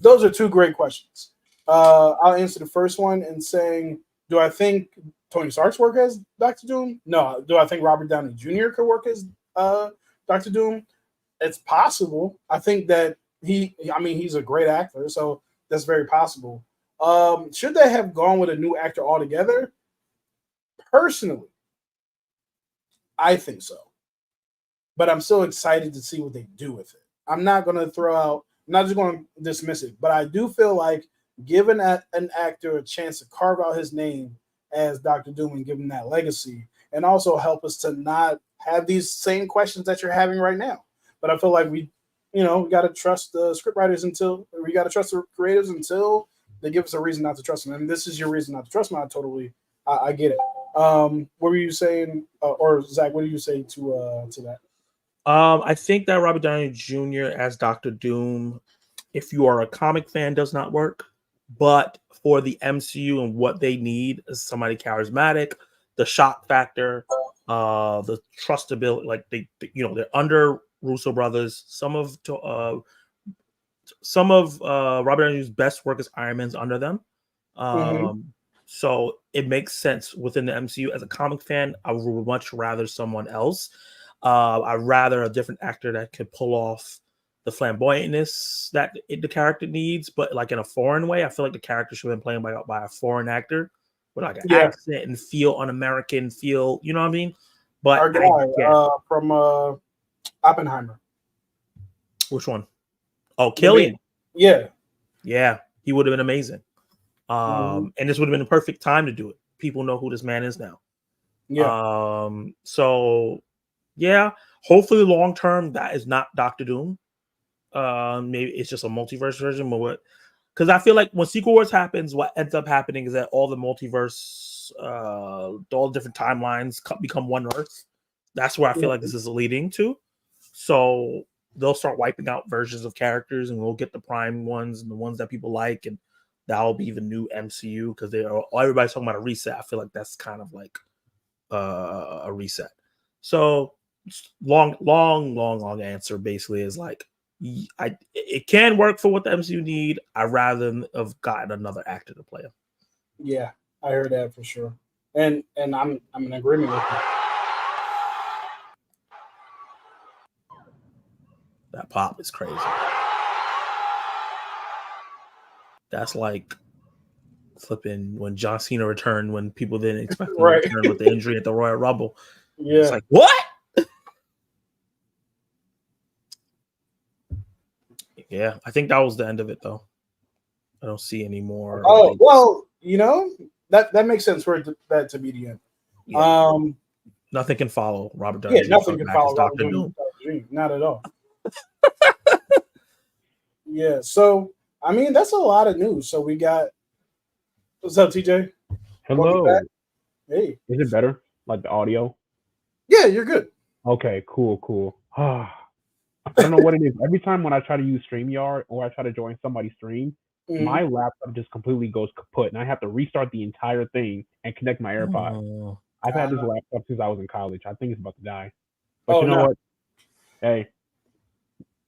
Those are two great questions. I'll answer the first one in saying, do I think Tony Stark's work as Dr. Doom? No. Do I think Robert Downey Jr. could work as Dr. Doom? It's possible. I think that he's a great actor, so that's very possible. Should they have gone with a new actor altogether? Personally, I think so. But I'm still excited to see what they do with it. I'm not just going to dismiss it, but I do feel like giving an actor a chance to carve out his name as Dr. Doom and give him that legacy, and also help us to not have these same questions that you're having right now. But I feel like we got to trust the scriptwriters we got to trust the creators until they give us a reason not to trust them. And this is your reason not to trust them. I get it. What were you saying, or Zach? What do you say to that? I think that Robert Downey Jr. as Dr. Doom, if you are a comic fan, does not work. But for the MCU and what they need is somebody charismatic, the shock factor, the trustability, like they're under Russo brothers. Some of Robert Downey Jr.'s best work as Iron Man's under them. So it makes sense within the MCU. As a comic fan, I would much rather someone else. I'd rather a different actor that could pull off the flamboyantness that the character needs, but like in a foreign way. I feel like the character should have been played by a foreign actor with like an accent and feel un-American, you know what I mean? But our guy from Oppenheimer. Which one? Oh, Killian. Yeah, he would have been amazing. And this would have been the perfect time to do it. People know who this man is now. Yeah. So yeah, hopefully long term that is not Dr. Doom. Maybe it's just a multiverse version, but because I feel like when Secret Wars happens, what ends up happening is that all the multiverse, all different timelines become one Earth. That's where I feel like this is leading to. So they'll start wiping out versions of characters, and we'll get the prime ones and the ones that people like, and that'll be the new MCU because everybody's talking about a reset. I feel like that's kind of like a reset. So long answer basically is like, it can work for what the MCU need. I'd rather have gotten another actor to play him. Yeah, I heard that for sure, and I'm in agreement with you. That pop is crazy. That's like flipping when John Cena returned when people didn't expect him to Right. return with the injury at the Royal Rumble. Yeah. It's like, what? Yeah, I think that was the end of it though. I don't see any more. Oh, well, that makes sense for that to be the end. Yeah. Nothing can follow Robert Downey. Yeah, nothing can follow Robert Dr. Downey Jr. Not at all. Yeah, so I mean that's a lot of news. So we got what's up, TJ? Hello. Hey. Is it better? Like the audio? Yeah, you're good. Okay, cool. I don't know what it is. Every time when I try to use StreamYard or I try to join somebody's stream, my laptop just completely goes kaput, and I have to restart the entire thing and connect my AirPods. I've had this laptop since I was in college. I think it's about to die. But you know what? Hey,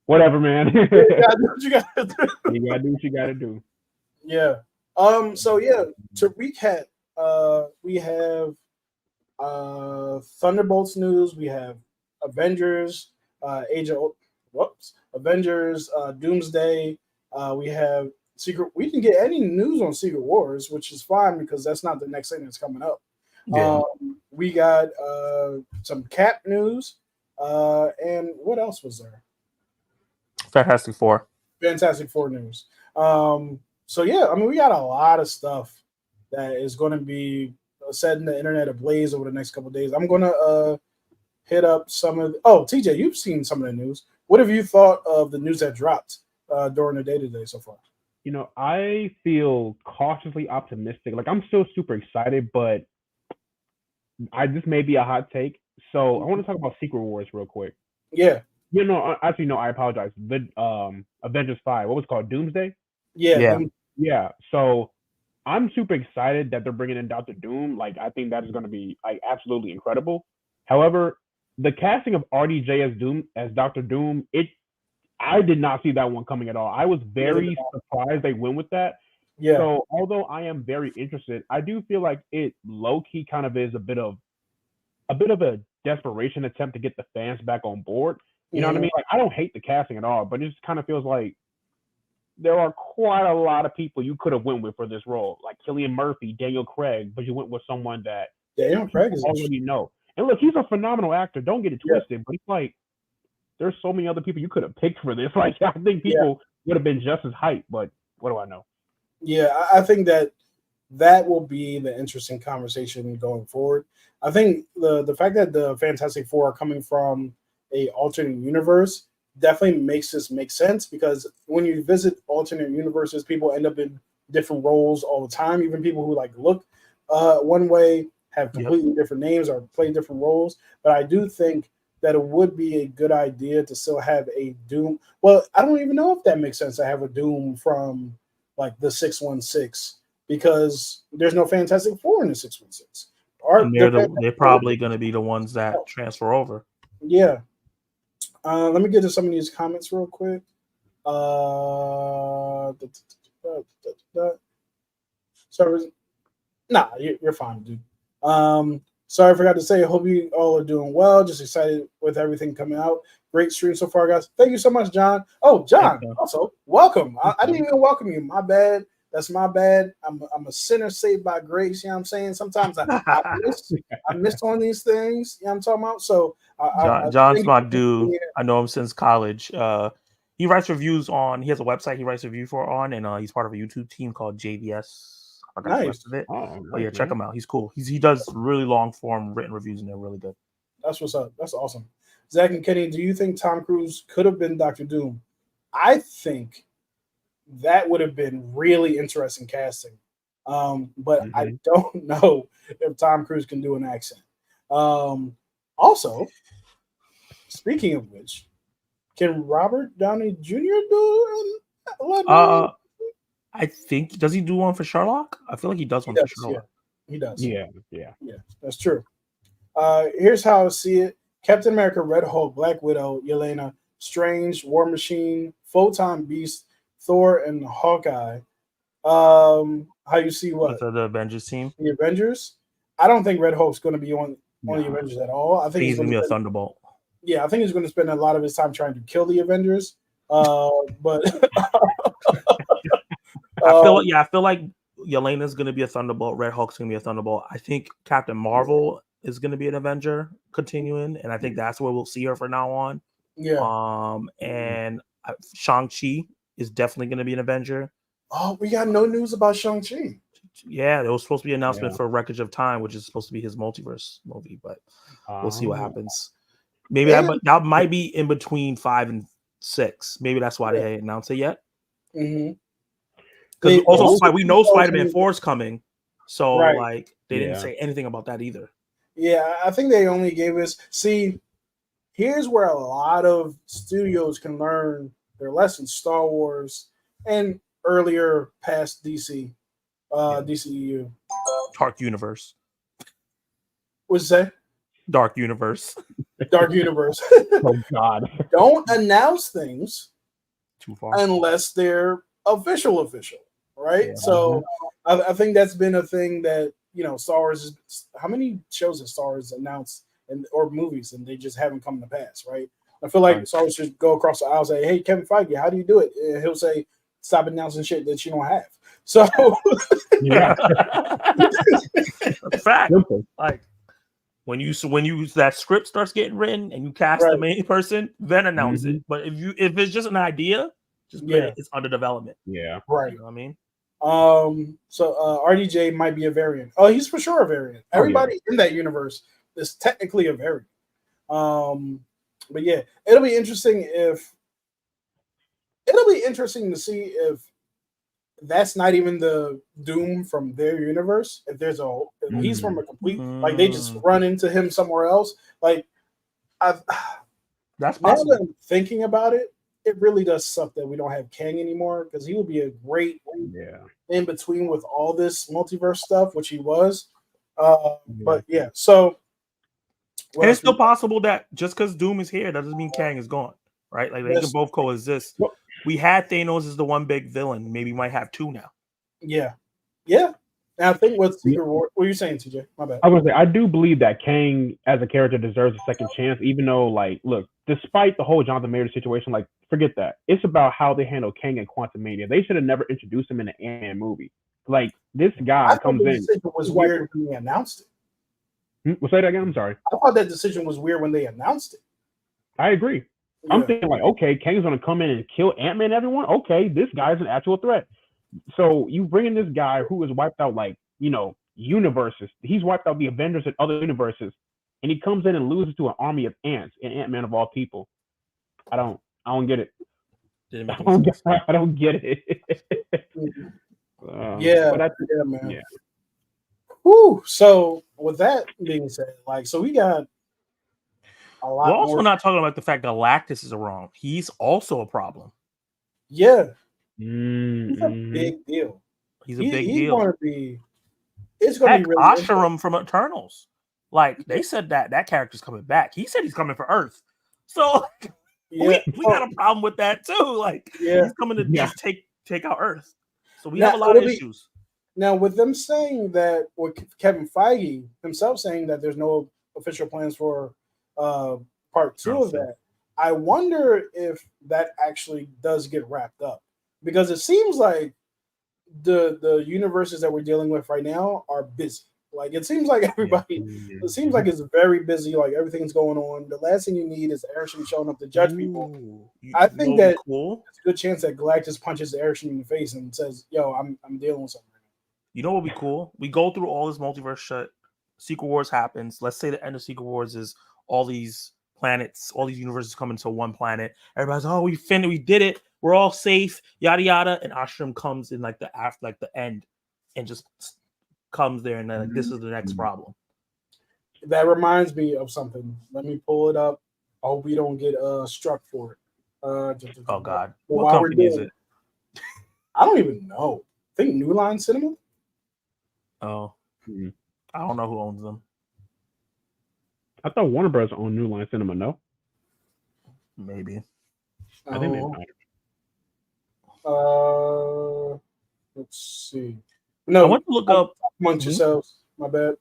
whatever, man. You gotta do what you gotta do. You gotta do what you gotta do. Yeah. So yeah, to recap, we have Thunderbolts news. We have Avengers, Avengers, Doomsday. We have Secret. We didn't get any news on Secret Wars, which is fine because that's not the next thing that's coming up. Yeah. We got some Cap news, and what else was there? Fantastic Four news. So yeah, I mean, we got a lot of stuff that is going to be setting the internet ablaze over the next couple of days. I'm going to hit up some of. TJ, you've seen some of the news. What have you thought of the news that dropped during the day today so far? I feel cautiously optimistic. Like I'm still super excited, but this may be a hot take. So I want to talk about Secret Wars real quick. Yeah. Actually, no, I apologize. The Avengers 5, what was it called? Doomsday? Yeah. So I'm super excited that they're bringing in Dr. Doom. Like, I think that is going to be absolutely incredible. However, the casting of RDJ as Dr. Doom, I did not see that one coming at all. I was very surprised they went with that. Yeah. So although I am very interested, I do feel like it low key kind of is a bit of a desperation attempt to get the fans back on board. You know what I mean? Like I don't hate the casting at all, but it just kind of feels like there are quite a lot of people you could have went with for this role, like Cillian Murphy, Daniel Craig, but you went with someone that Daniel Craig is already know. And look, he's a phenomenal actor. Don't get it twisted, but it's like there's so many other people you could have picked for this. Like I think people would have been just as hyped, but what do I know? Yeah, I think that will be the interesting conversation going forward. I think the fact that the Fantastic Four are coming from a alternate universe definitely makes this make sense because when you visit alternate universes, people end up in different roles all the time. Even people who look one way have completely different names or play different roles. But I do think that it would be a good idea to still have a Doom. Well, I don't even know if that makes sense to have a Doom from the 616 because there's no Fantastic Four in the 616. They're probably going to be the ones that transfer over. Yeah. Let me get to some of these comments real quick. Sorry. Nah, you're fine, dude. Sorry, I forgot to say, I hope you all are doing well. Just excited with everything coming out. Great stream so far, guys. Thank you so much, John. Oh, John, also, welcome. I didn't even welcome you. My bad. That's my bad. I'm a sinner saved by grace. You know what I'm saying? Sometimes I miss on these things. You know what I'm talking about? So John's my dude. I know him since college. He writes reviews he has a website he writes review on, and he's part of a YouTube team called JVS. I forgot the rest of it. But check him out. He's cool. He does really long form written reviews, and they're really good. That's what's up. That's awesome. Zach and Kenny, do you think Tom Cruise could have been Dr. Doom? I think that would have been really interesting casting. But I don't know if Tom Cruise can do an accent. Also, speaking of which, can Robert Downey Jr. do it? I think does he do one for Sherlock? I feel like he does one for Sherlock. Yeah. He does. Yeah. That's true. Here's how I see it: Captain America, Red Hulk, Black Widow, Yelena, Strange, War Machine, Photon Beast, Thor, and Hawkeye. How you see what? So the Avengers team? The Avengers? I don't think Red Hulk's going to be on the Avengers at all. I think he's going to be a Thunderbolt. Yeah, I think he's going to spend a lot of his time trying to kill the Avengers. But I feel like Yelena's going to be a Thunderbolt. Red Hulk's going to be a Thunderbolt. I think Captain Marvel is going to be an Avenger continuing, and I think that's where we'll see her from now on. Yeah. And Shang-Chi is definitely going to be an Avenger. Oh, we got no news about Shang-Chi. Yeah, there was supposed to be an announcement for Wreckage of Time, which is supposed to be his multiverse movie, but we'll see what happens. Maybe that might be in between 5 and 6. Maybe that's why they haven't announced it yet. Mm-hmm. Because also we know Spider-Man 4 is coming, so like they didn't say anything about that either. Yeah, I think they only gave us. See, here's where a lot of studios can learn their lessons. Star Wars and earlier past DC, DCEU. Dark Universe. What's that? Dark Universe. Dark Universe. Oh God! Don't announce things too far unless they're official, right? Yeah. So I think that's been a thing that Star Wars is. How many shows has Star Wars announced or movies, and they just haven't come to pass, right? I feel like Star Wars should go across the aisle and say, "Hey, Kevin Feige, how do you do it?" And he'll say, "Stop announcing shit that you don't have." So, yeah, fact. Like when you that script starts getting written and you cast the main person, then announce it. But if it's just an idea, just put it's under development. Yeah, right. You know what I mean? So RDJ might be a variant. Oh, he's for sure a variant. Everybody in that universe is technically a variant. But yeah, it'll be interesting to see if that's not even the Doom from their universe. If there's if he's from a complete like they just run into him somewhere else. Like that's possible. Now that I'm thinking about it, it really does suck that we don't have Kang anymore because he would be a great in between with all this multiverse stuff, which he was. But yeah, so and it's still possible that just because Doom is here doesn't mean Kang is gone, right? Like they can both coexist. Well, we had Thanos as the one big villain. Maybe we might have two now. Yeah. And I think what's Secret War. What are you saying, TJ? My bad. I was gonna say I do believe that Kang as a character deserves a second chance, even though, like, look, despite the whole Jonathan Majors situation, like, forget that. It's about how they handle Kang and Quantumania. They should have never introduced him in the Ant-Man movie. Like, this guy comes in. It was weird when they announced it. Say that again. I'm sorry. I thought that decision was weird when they announced it. I agree. Yeah. I'm thinking like, okay, Kang's gonna come in and kill Ant-Man and everyone. Okay, this guy's an actual threat. So you bring in this guy who has wiped out universes. He's wiped out the Avengers and other universes, and he comes in and loses to an army of ants and Ant-Man of all people. I don't get it. I don't get it. Man. Yeah. Whew. So with that being said, so we got a lot. We're also not talking about the fact Galactus is wrong. He's also a problem. Yeah. He's a big deal. He's a big deal. It's going to be really Asherim from Eternals. Like they said that character's coming back. He said he's coming for Earth. So we got a problem with that too. Like he's coming to just take out Earth. So we have a lot of issues. Now, with them saying that, with Kevin Feige himself saying that there's no official plans for part 2 of that, I wonder if that actually does get wrapped up. Because it seems like the universes that we're dealing with right now are busy. Like, it seems like everybody, it seems like it's very busy. Like, everything's going on. The last thing you need is Arishem showing up to judge people. I think that it's a good chance that Galactus punches Arishem in the face and says, "Yo, I'm dealing with something." You know what would be cool? We go through all this multiverse shit. Secret Wars happens. Let's say the end of Secret Wars is all these planets, all these universes come into one planet. Everybody's, oh, we did it. We're all safe, yada yada. And Ashram comes in the end, and just comes there, and then this is the next problem. That reminds me of something. Let me pull it up. I hope we don't get struck for it. Oh God, what company is it? I don't even know. I think New Line Cinema. Oh, I don't know who owns them. I thought Warner Bros. Owned New Line Cinema. No, maybe. I think they might. Let's see. No, I want to look up amongst yourselves. My bad.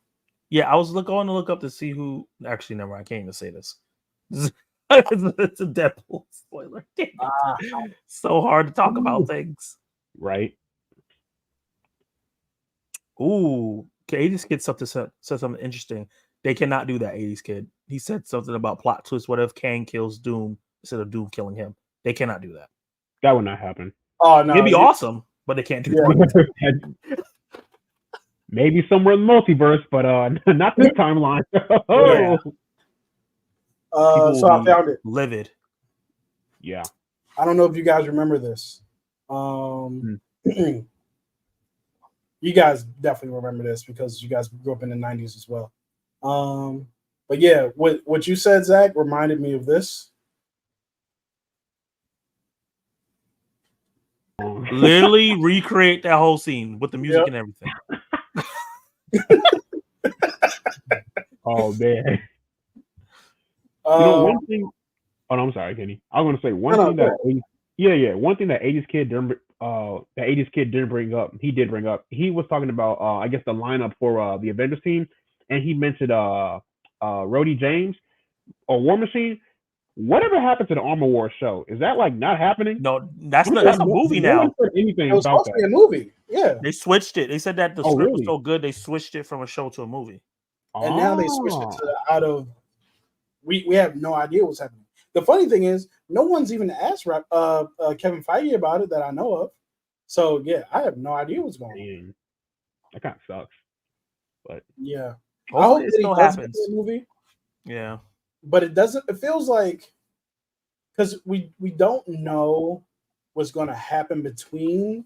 Yeah, I was going to look up to see who. Actually, never. I can't even say this. It's a Deadpool spoiler. So hard to talk about things. Right. Ooh, 80s Kid said something interesting. They cannot do that, 80s Kid. He said something about plot twist. What if Kang kills Doom instead of Doom killing him? They cannot do that. That would not happen. Oh no, It'd be awesome, but they can't do Yeah. that. Maybe somewhere in the multiverse, but not this timeline. Yeah. People So will I be found it. livid. Yeah. I don't know if you guys remember this. You guys definitely remember this because you guys grew up in the 90s as well. But yeah, what you said, Zach, reminded me of this. Literally recreate that whole scene with the music Yep. and everything. Oh man. One thing. Oh, no, I'm sorry, Kenny. I was going to say one thing that. One thing that 80s kid didn't. That 80s kid didn't bring up. He did bring up. He was talking about. I guess the lineup for the Avengers team, and he mentioned Rhodey James or War Machine. Whatever happened to the Armor Wars show? Is that like not happening? No, that's a movie now. No one said anything It was about supposed to be that. a movie. Yeah. They switched it. They said that the Oh, script was really? so good they switched it from a show to a movie. And now they switched it to out of. We have no idea what's happening. The funny thing is, no one's even asked Kevin Feige about it that I know of. So yeah, I have no idea what's going on. That kind of sucks. But yeah, hopefully I hope it that still he does happens. get to a movie. Yeah, but it doesn't. It feels like because we don't know what's going to happen between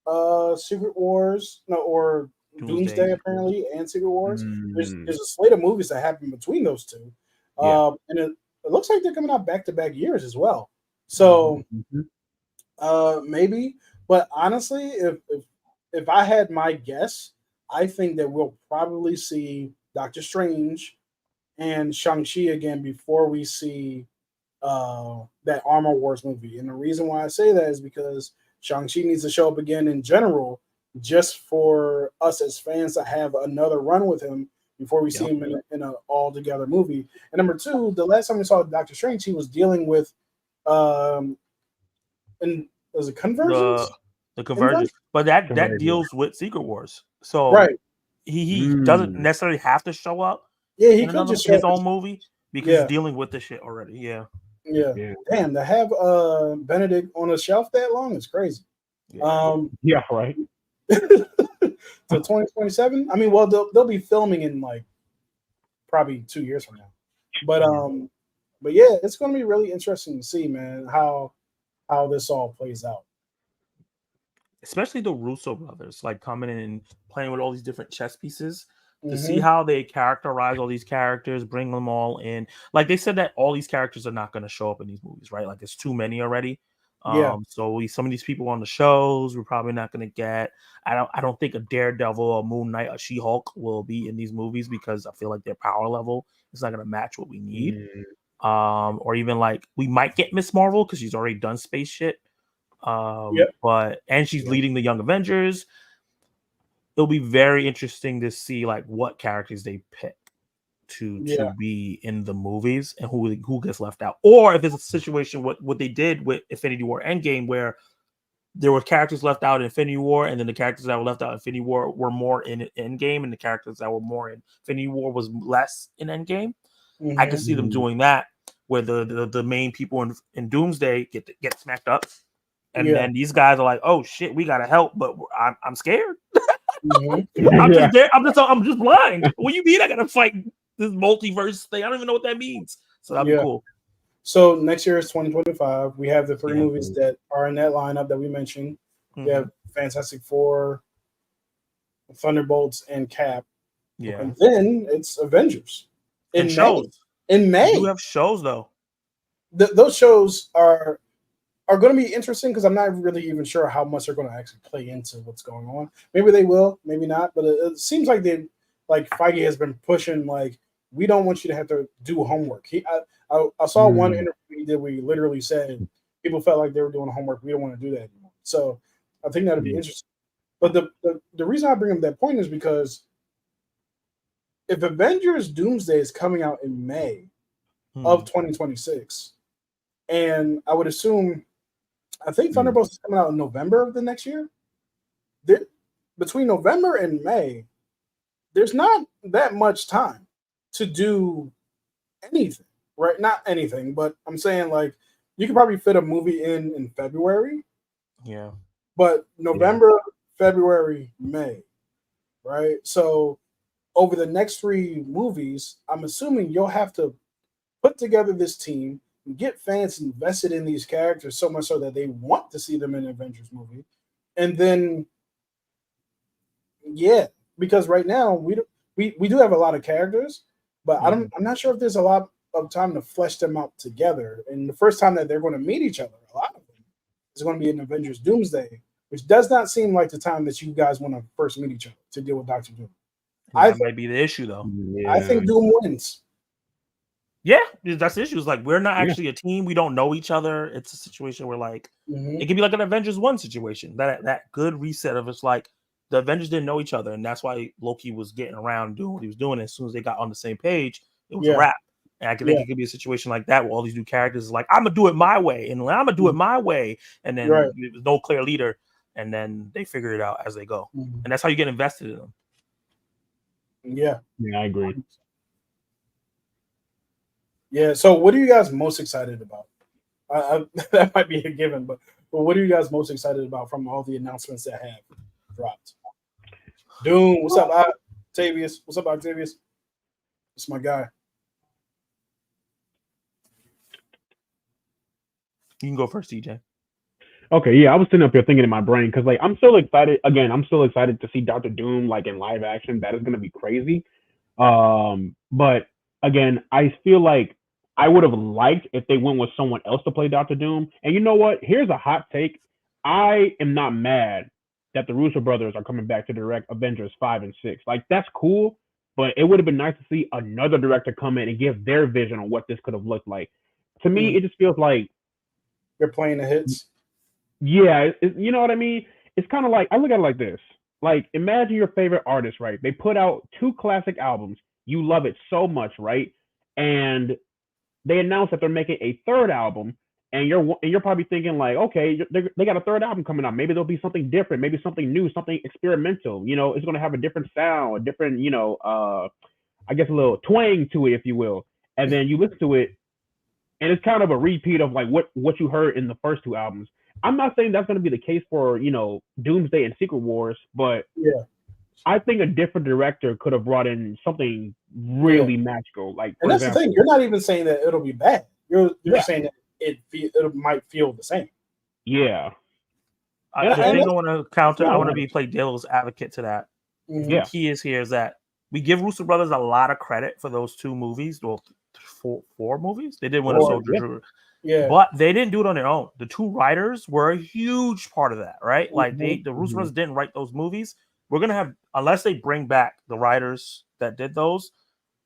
Secret Wars or Doomsday apparently and Secret Wars. There's a slate of movies that happen between those two. And it looks like they're coming out back-to-back years as well. So maybe, but honestly, if I had my guess, I think that we'll probably see Doctor Strange and Shang-Chi again before we see that Armor Wars movie. And the reason why I say that is because Shang-Chi needs to show up again in general, just for us as fans to have another run with him before we see him in an all-together movie. And number two, the last time we saw Doctor Strange, he was dealing with and was it Convergence? The Convergence. But that deals with Secret Wars. So right. He doesn't necessarily have to show up. Yeah, he could just his own movie because he's dealing with this shit already. Yeah. Damn, to have Benedict on a shelf that long is crazy. Yeah, right. So 2027. I mean, well, they'll be filming in like probably 2 years from now. But yeah, it's going to be really interesting to see, man, how this all plays out. Especially the Russo brothers, like coming in and playing with all these different chess pieces to see how they characterize all these characters, bring them all in. Like they said that all these characters are not going to show up in these movies, right? Like there's too many already. So some of these people on the shows we're probably not going to get. I don't think a Daredevil, a Moon Knight, a She-Hulk will be in these movies because I feel like their power level is not going to match what we need. Or even like we might get Miss Marvel because she's already done space shit. But she's leading the Young Avengers. It'll be very interesting to see like what characters they pick to be in the movies and who gets left out, or if it's a situation what they did with Infinity War Endgame, where there were characters left out in Infinity War, and then the characters that were left out in Infinity War were more in Endgame, and the characters that were more in Infinity War was less in Endgame. I can see them doing that, where the main people in Doomsday get smacked up. And then these guys are like, "Oh shit, we gotta help, but I'm scared. I'm just blind. What do you mean I gotta fight this multiverse thing? I don't even know what that means." So that'd be cool. So next year is 2025. We have the three movies that are in that lineup that we mentioned. We have Fantastic Four, Thunderbolts, and Cap. Yeah, and then it's Avengers in shows in May. You have shows though. Those shows are going to be interesting because I'm not really even sure how much they're going to actually play into what's going on. Maybe they will, maybe not. But it seems like Feige has been pushing like, we don't want you to have to do homework. I saw one interview he did where he literally said people felt like they were doing homework. We don't want to do that anymore. So I think that'll be interesting. But the reason I bring up that point is because if Avengers Doomsday is coming out in May of 2026, and I would assume, I think Thunderbolts is coming out in November of the next year. between November and May, there's not that much time to do anything, right? Not anything, but I'm saying like you could probably fit a movie in February, Yeah. but November, February, May, right? So over the next 3 movies, I'm assuming you'll have to put together this team and get fans invested in these characters so much so that they want to see them in an Avengers movie. And then, yeah, because right now we do have a lot of characters, but I'm not sure if there's a lot of time to flesh them out together. And the first time that they're going to meet each other, a lot of them, is going to be in Avengers Doomsday, which does not seem like the time that you guys want to first meet each other to deal with Doctor Doom. That might be the issue, though. I think Doom wins. Yeah, that's the issue. It's like we're not actually a team. We don't know each other. It's a situation where like it could be like an Avengers 1 situation. That good reset of it's like the Avengers didn't know each other, and that's why Loki was getting around doing what he was doing. As soon as they got on the same page, it was a wrap. And I think it could be a situation like that where all these new characters is like, I'm gonna do it my way, and I'm gonna do it my way, and then there's no clear leader, and then they figure it out as they go, and that's how you get invested in them. Yeah, I agree. Yeah. So, what are you guys most excited about? That might be a given, but what are you guys most excited about from all the announcements that have dropped? Doom, what's up, Octavius? What's up, Octavius? It's my guy. You can go first, TJ. Okay, yeah, I was sitting up here thinking in my brain because like I'm still excited. Again, I'm still excited to see Doctor Doom like in live action. That is going to be crazy. But again, I feel like I would have liked if they went with someone else to play Doctor Doom. And you know what? Here's a hot take. I am not mad that the Russo brothers are coming back to direct Avengers 5 and 6. Like that's cool, but it would have been nice to see another director come in and give their vision on what this could have looked like. To me, it just feels like they're playing the hits. Yeah, you know what I mean? It's kind of like, I look at it like this. Like, imagine your favorite artist, right? They put out 2 classic albums. You love it so much, right? And they announce that they're making a 3rd album, and you're probably thinking like, okay, they got a 3rd album coming out. Maybe there'll be something different, maybe something new, something experimental. You know, it's going to have a different sound, a different, I guess a little twang to it, if you will. And then you listen to it, and it's kind of a repeat of like what you heard in the first 2 albums. I'm not saying that's going to be the case for, Doomsday and Secret Wars, but I think a different director could have brought in something really magical. Like, and that's the thing. You're not even saying that it'll be bad. You're saying that it might feel the same. Yeah. I think I want to counter. I want to play devil's advocate to that. The key is that we give Russo brothers a lot of credit for those 2 movies. Well, 4 movies. They did Winter Soldier. Yeah, but they didn't do it on their own. The 2 writers were a huge part of that, right? Like the Russo brothers didn't write those movies. We're gonna have, unless they bring back the writers that did those,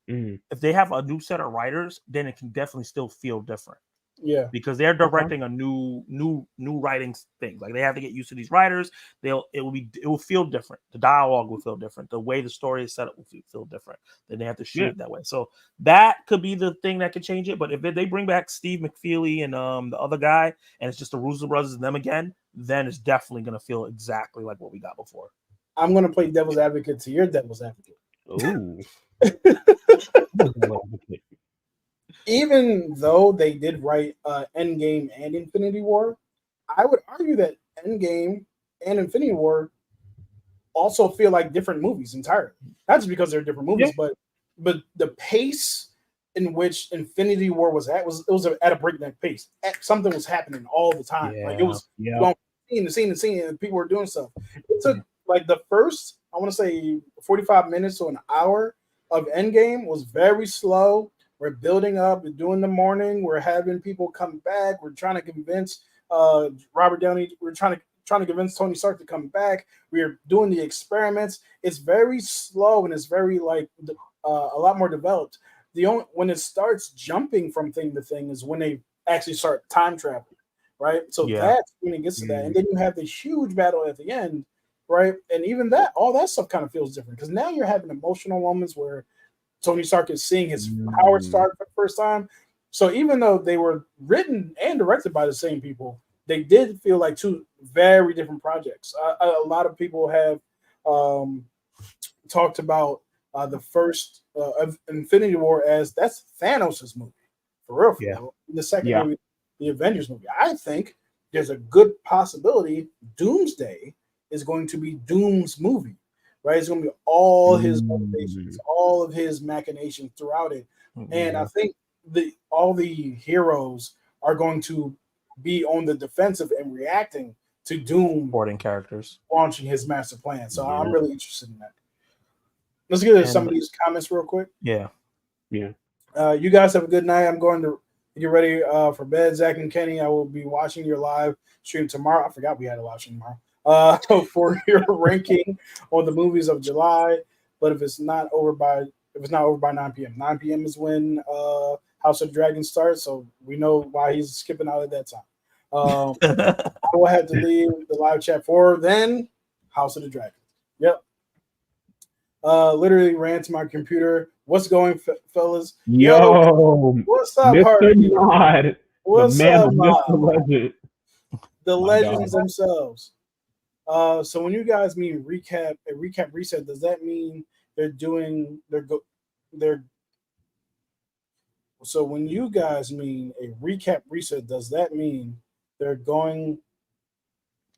if they have a new set of writers, then it can definitely still feel different. Yeah, because they're directing a new writing thing. Like they have to get used to these writers. It will feel different. The dialogue will feel different. The way the story is set up will feel different. Then they have to shoot it that way. So that could be the thing that could change it. But if they bring back Steve McFeely and the other guy, and it's just the Russo brothers and them again, then it's definitely going to feel exactly like what we got before. I'm going to play devil's advocate to your devil's advocate. Ooh. Even though they did write Endgame and Infinity War, I would argue that Endgame and Infinity War also feel like different movies entirely. Not just because they're different movies, but the pace in which Infinity War was at was at a breakneck pace. Something was happening all the time. Like it was going scene to scene, and people were doing stuff. It took like the first, I want to say 45 minutes to an hour of Endgame was very slow. We're building up. We're doing the morning. We're having people come back. We're trying to convince Robert Downey. We're trying to convince Tony Stark to come back. We're doing the experiments. It's very slow and it's very like a lot more developed. When it starts jumping from thing to thing is when they actually start time traveling, right? So that's when it gets to that, and then you have the huge battle at the end, right? And even that, all that stuff kind of feels different because now you're having emotional moments where Tony Stark is seeing his power start for the first time. So even though they were written and directed by the same people, they did feel like 2 very different projects. A lot of people have talked about the first of Infinity War as that's Thanos' movie. For real, for Yeah. real. The second Yeah. movie, the Avengers movie. I think there's a good possibility Doomsday is going to be Doom's movie, right? It's going to be all his motivations, all of his machinations throughout it. And I think all the heroes are going to be on the defensive and reacting to Doom Supporting characters. launching his master plan. So I'm Yeah. really interested in that. Let's get to And- some of these comments real quick. Yeah. You guys have a good night. I'm going to get ready for bed. Zach and Kenny, I will be watching your live stream tomorrow. I forgot we had a live stream tomorrow for your ranking on the movies of July. But if it's not over by 9 p.m. 9 p.m. is when House of the Dragon starts, so we know why he's skipping out at that time. I will have to leave the live chat for then House of the Dragon. Yep. Literally ran to my computer. What's going, fellas? Yo, What's up, Mr. Harvey? Nod, What's the man, up, the Nod? Mr. Legend. The My legends God. themselves. So when you guys mean a recap reset, does that mean so when you guys mean a recap reset, does that mean they're going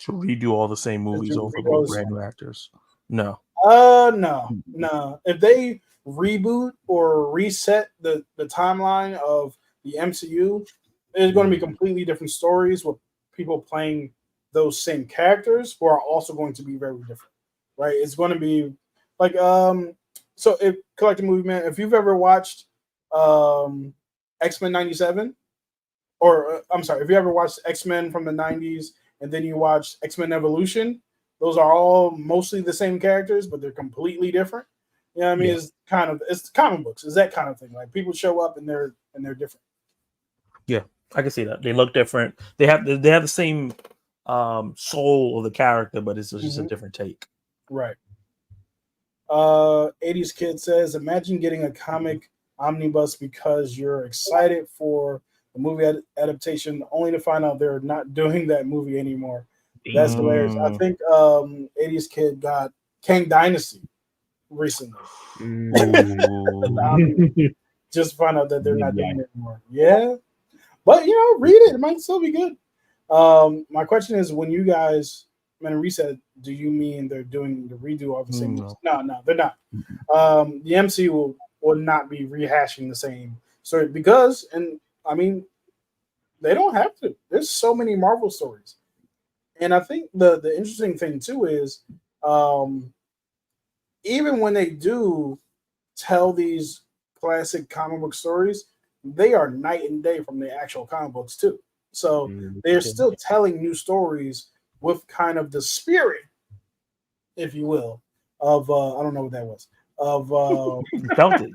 To redo all the same movies To over redo all with the brand new actors. No. no. If they reboot or reset the timeline of the MCU, it's going to be completely different stories with people playing those same characters who are also going to be very different, right? It's going to be like so if Collective Movement, if you've ever watched X-Men 97, or I'm sorry, if you ever watched X-Men from the 90s and then you watch X-Men Evolution, those are all mostly the same characters, but they're completely different. You know what I mean? Yeah. It's comic books. It's that kind of thing. Like people show up and they're different. I can see that. They look different. They have the same soul of the character, but it's just a different take. Right. 80s Kid says, imagine getting a comic omnibus because you're excited for the movie adaptation, only to find out they're not doing that movie anymore. That's hilarious. I think 80s Kid got Kang Dynasty recently. Just find out that they're not doing it anymore. Yeah. But read it. It might still be good. My question is, when you guys reset, do you mean they're doing the redo of the same movies? No, they're not. The MCU will not be rehashing the same story because, and I mean, they don't have to. There's so many Marvel stories. And I think the interesting thing too is even when they do tell these classic comic book stories, they are night and day from the actual comic books too. So they're still telling new stories with kind of the spirit, if you will, of I don't know what that was. Of you felt it.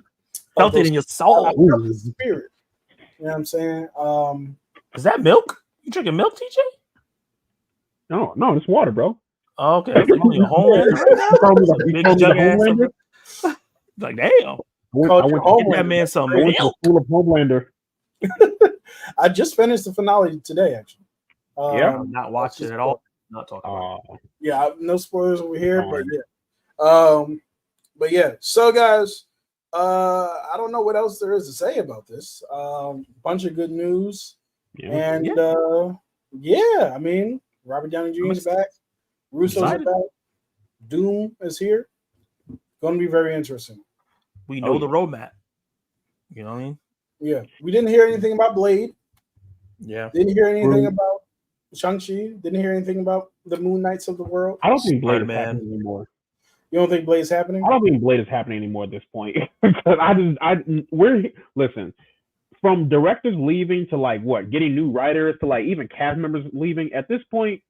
Felt it in your soul. Spirit. You know what I'm saying? Is that milk? You drinking milk, TJ? No, it's water, bro. Oh, okay. That's only a Homelander right now. Big jug ass. Like, damn. I went to Get that man some milk. School of Homelander. I just finished the finale today, actually. I'm not watching it at all. Not talking about it. Yeah, no spoilers over here, but yeah. But yeah. So guys, I don't know what else there is to say about this. Bunch of good news. And yeah, I mean, Robert Downey Jr. is back. Russo's back. Doom is here. Going to be very interesting. We know the roadmap. You know what I mean? Yeah. We didn't hear anything about Blade. Yeah. Didn't hear anything about Shang-Chi. Didn't hear anything about the Moon Knights of the world. I don't think Blade is happening anymore. You don't think Blade's happening? I don't think Blade is happening anymore at this point. Listen, from directors leaving to like getting new writers to like even cast members leaving. At this point,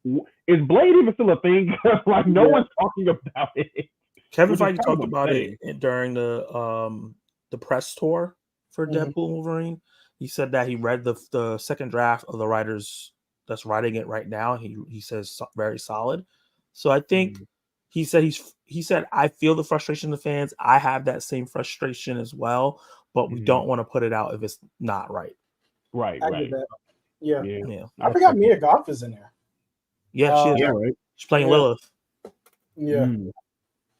is Blade even still a thing? Like no one's talking about it. Kevin Feige talked about it during the press tour for Deadpool Wolverine. He said that he read the second draft of the writers that's writing it right now. He says very solid. So I think he said I feel the frustration of the fans. I have that same frustration as well, but we don't want to put it out if it's not right. Right. Yeah. Yeah. I forgot Mia Goth is in there. Yeah, she is. Right. She's playing Lilith. Yeah.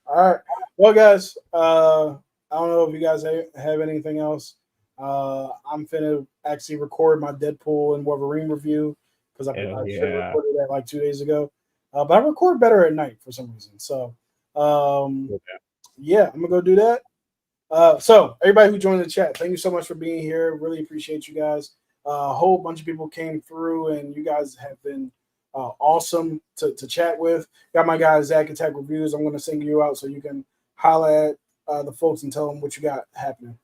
All right. Well, guys, I don't know if you guys have anything else. I'm finna actually record my Deadpool and Wolverine review because I Hell should have yeah. recorded that like 2 days ago. But I record better at night for some reason. So, yeah, I'm gonna go do that. So everybody who joined the chat, thank you so much for being here. Really appreciate you guys. A whole bunch of people came through, and you guys have been awesome to chat with. Got my guy Zach Attack Reviews. I'm going to sing you out so you can holla at the folks and tell them what you got happening.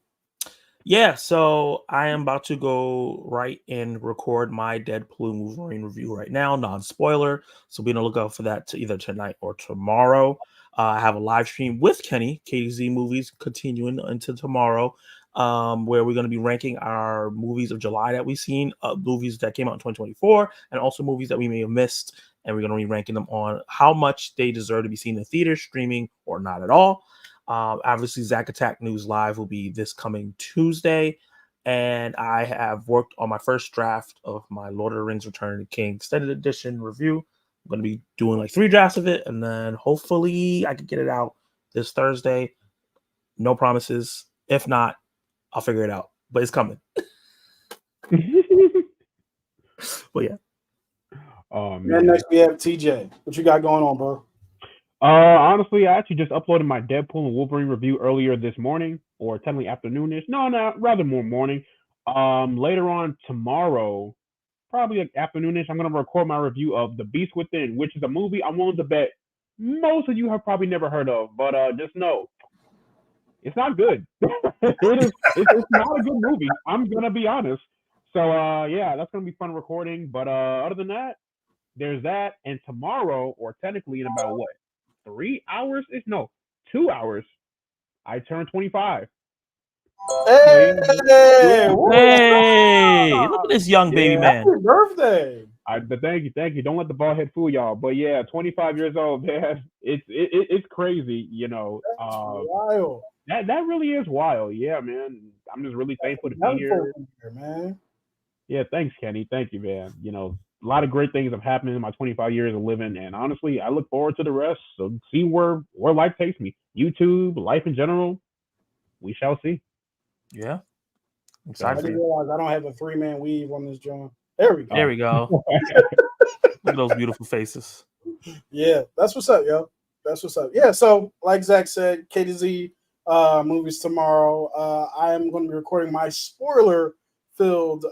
Yeah, so I am about to go right and record my Deadpool and Wolverine review right now, non-spoiler. So be on the lookout for that either tonight or tomorrow. I have a live stream with Kenny, KDZ Movies, continuing into tomorrow, where we're going to be ranking our movies of July that we've seen, movies that came out in 2024, and also movies that we may have missed. And we're going to be ranking them on how much they deserve to be seen in theater, streaming, or not at all. Obviously, Zach Attack News Live will be this coming Tuesday, and I have worked on my first draft of my Lord of the Rings Return of the King extended edition review. I'm going to be doing like 3 drafts of it, and then hopefully I can get it out this Thursday. No promises. If not, I'll figure it out, but it's coming. But yeah. Oh man. And next we have TJ. What you got going on, bro? Honestly, I actually just uploaded my Deadpool and Wolverine review earlier this morning, or technically afternoonish. No, rather more morning. Later on tomorrow, probably like afternoonish, I'm gonna record my review of The Beast Within, which is a movie I'm willing to bet most of you have probably never heard of, but just know it's not good. It's not a good movie. I'm gonna be honest. So yeah, that's gonna be fun recording. But other than that, there's that, and tomorrow, or technically in about what? 3 hours? No, 2 hours. I turn 25. Hey, Hey, look at this young baby man. Happy birthday. Thank you. Don't let the bald head fool y'all. But yeah, 25 years old, man. It's crazy, you know. That's wild. That really is wild. Yeah, man. I'm just really thankful to be here, man. Yeah, thanks, Kenny. Thank you, man. You know, a lot of great things have happened in my 25 years of living, and honestly, I look forward to the rest. So see where life takes me. YouTube, life in general, we shall see. Yeah. I'm I excited. didn't realize I don't have a 3-man weave on this joint. There we go. There we go. Look at those beautiful faces. Yeah, that's what's up, yo. That's what's up. Yeah, so like Zach said, KDZ movies tomorrow. I am going to be recording my spoiler-filled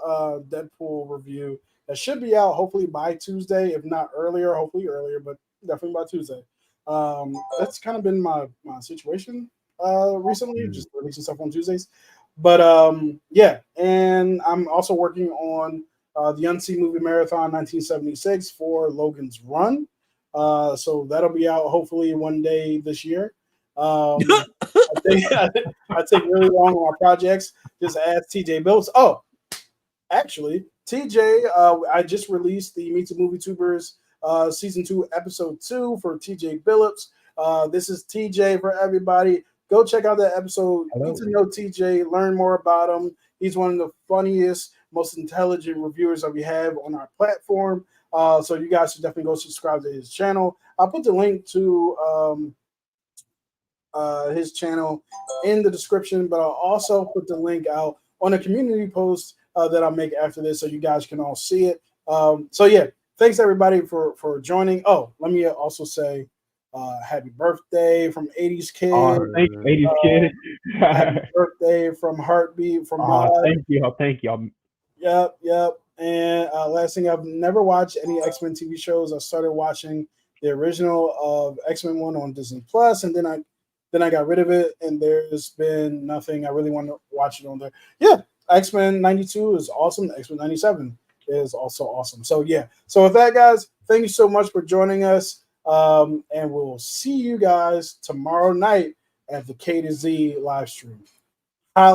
Deadpool review that should be out hopefully by Tuesday, if not earlier. Hopefully earlier, but definitely by Tuesday. That's kind of been my situation recently, just releasing stuff on Tuesdays. But yeah, and I'm also working on the Unseen Movie Marathon 1976 for Logan's Run. So that'll be out hopefully one day this year. I take really long on my projects. Just ask TJ Billups. Oh, actually, TJ, I just released the Meet the Movie Tubers season 2, episode 2 for TJ Billups. This is TJ for everybody. Go check out that episode. Get to know TJ, learn more about him. He's one of the funniest, most intelligent reviewers that we have on our platform. So you guys should definitely go subscribe to his channel. I'll put the link to his channel in the description, but I'll also put the link out on a community post that I'll make after this so you guys can all see it. So yeah, thanks everybody for joining. Oh, let me also say happy birthday from 80s Kid. Thank you, 80s Kid. Happy birthday from Heartbeat from Thank you. Yep. And last thing, I've never watched any X-Men TV shows. I started watching the original of X-Men 1 on Disney Plus, and then I got rid of it, and there's been nothing. I really want to watch it on there. Yeah, X-Men 92 is awesome. X-Men 97 is also awesome. So yeah. So with that, guys, thank you so much for joining us. And we'll see you guys tomorrow night at the K to Z live stream.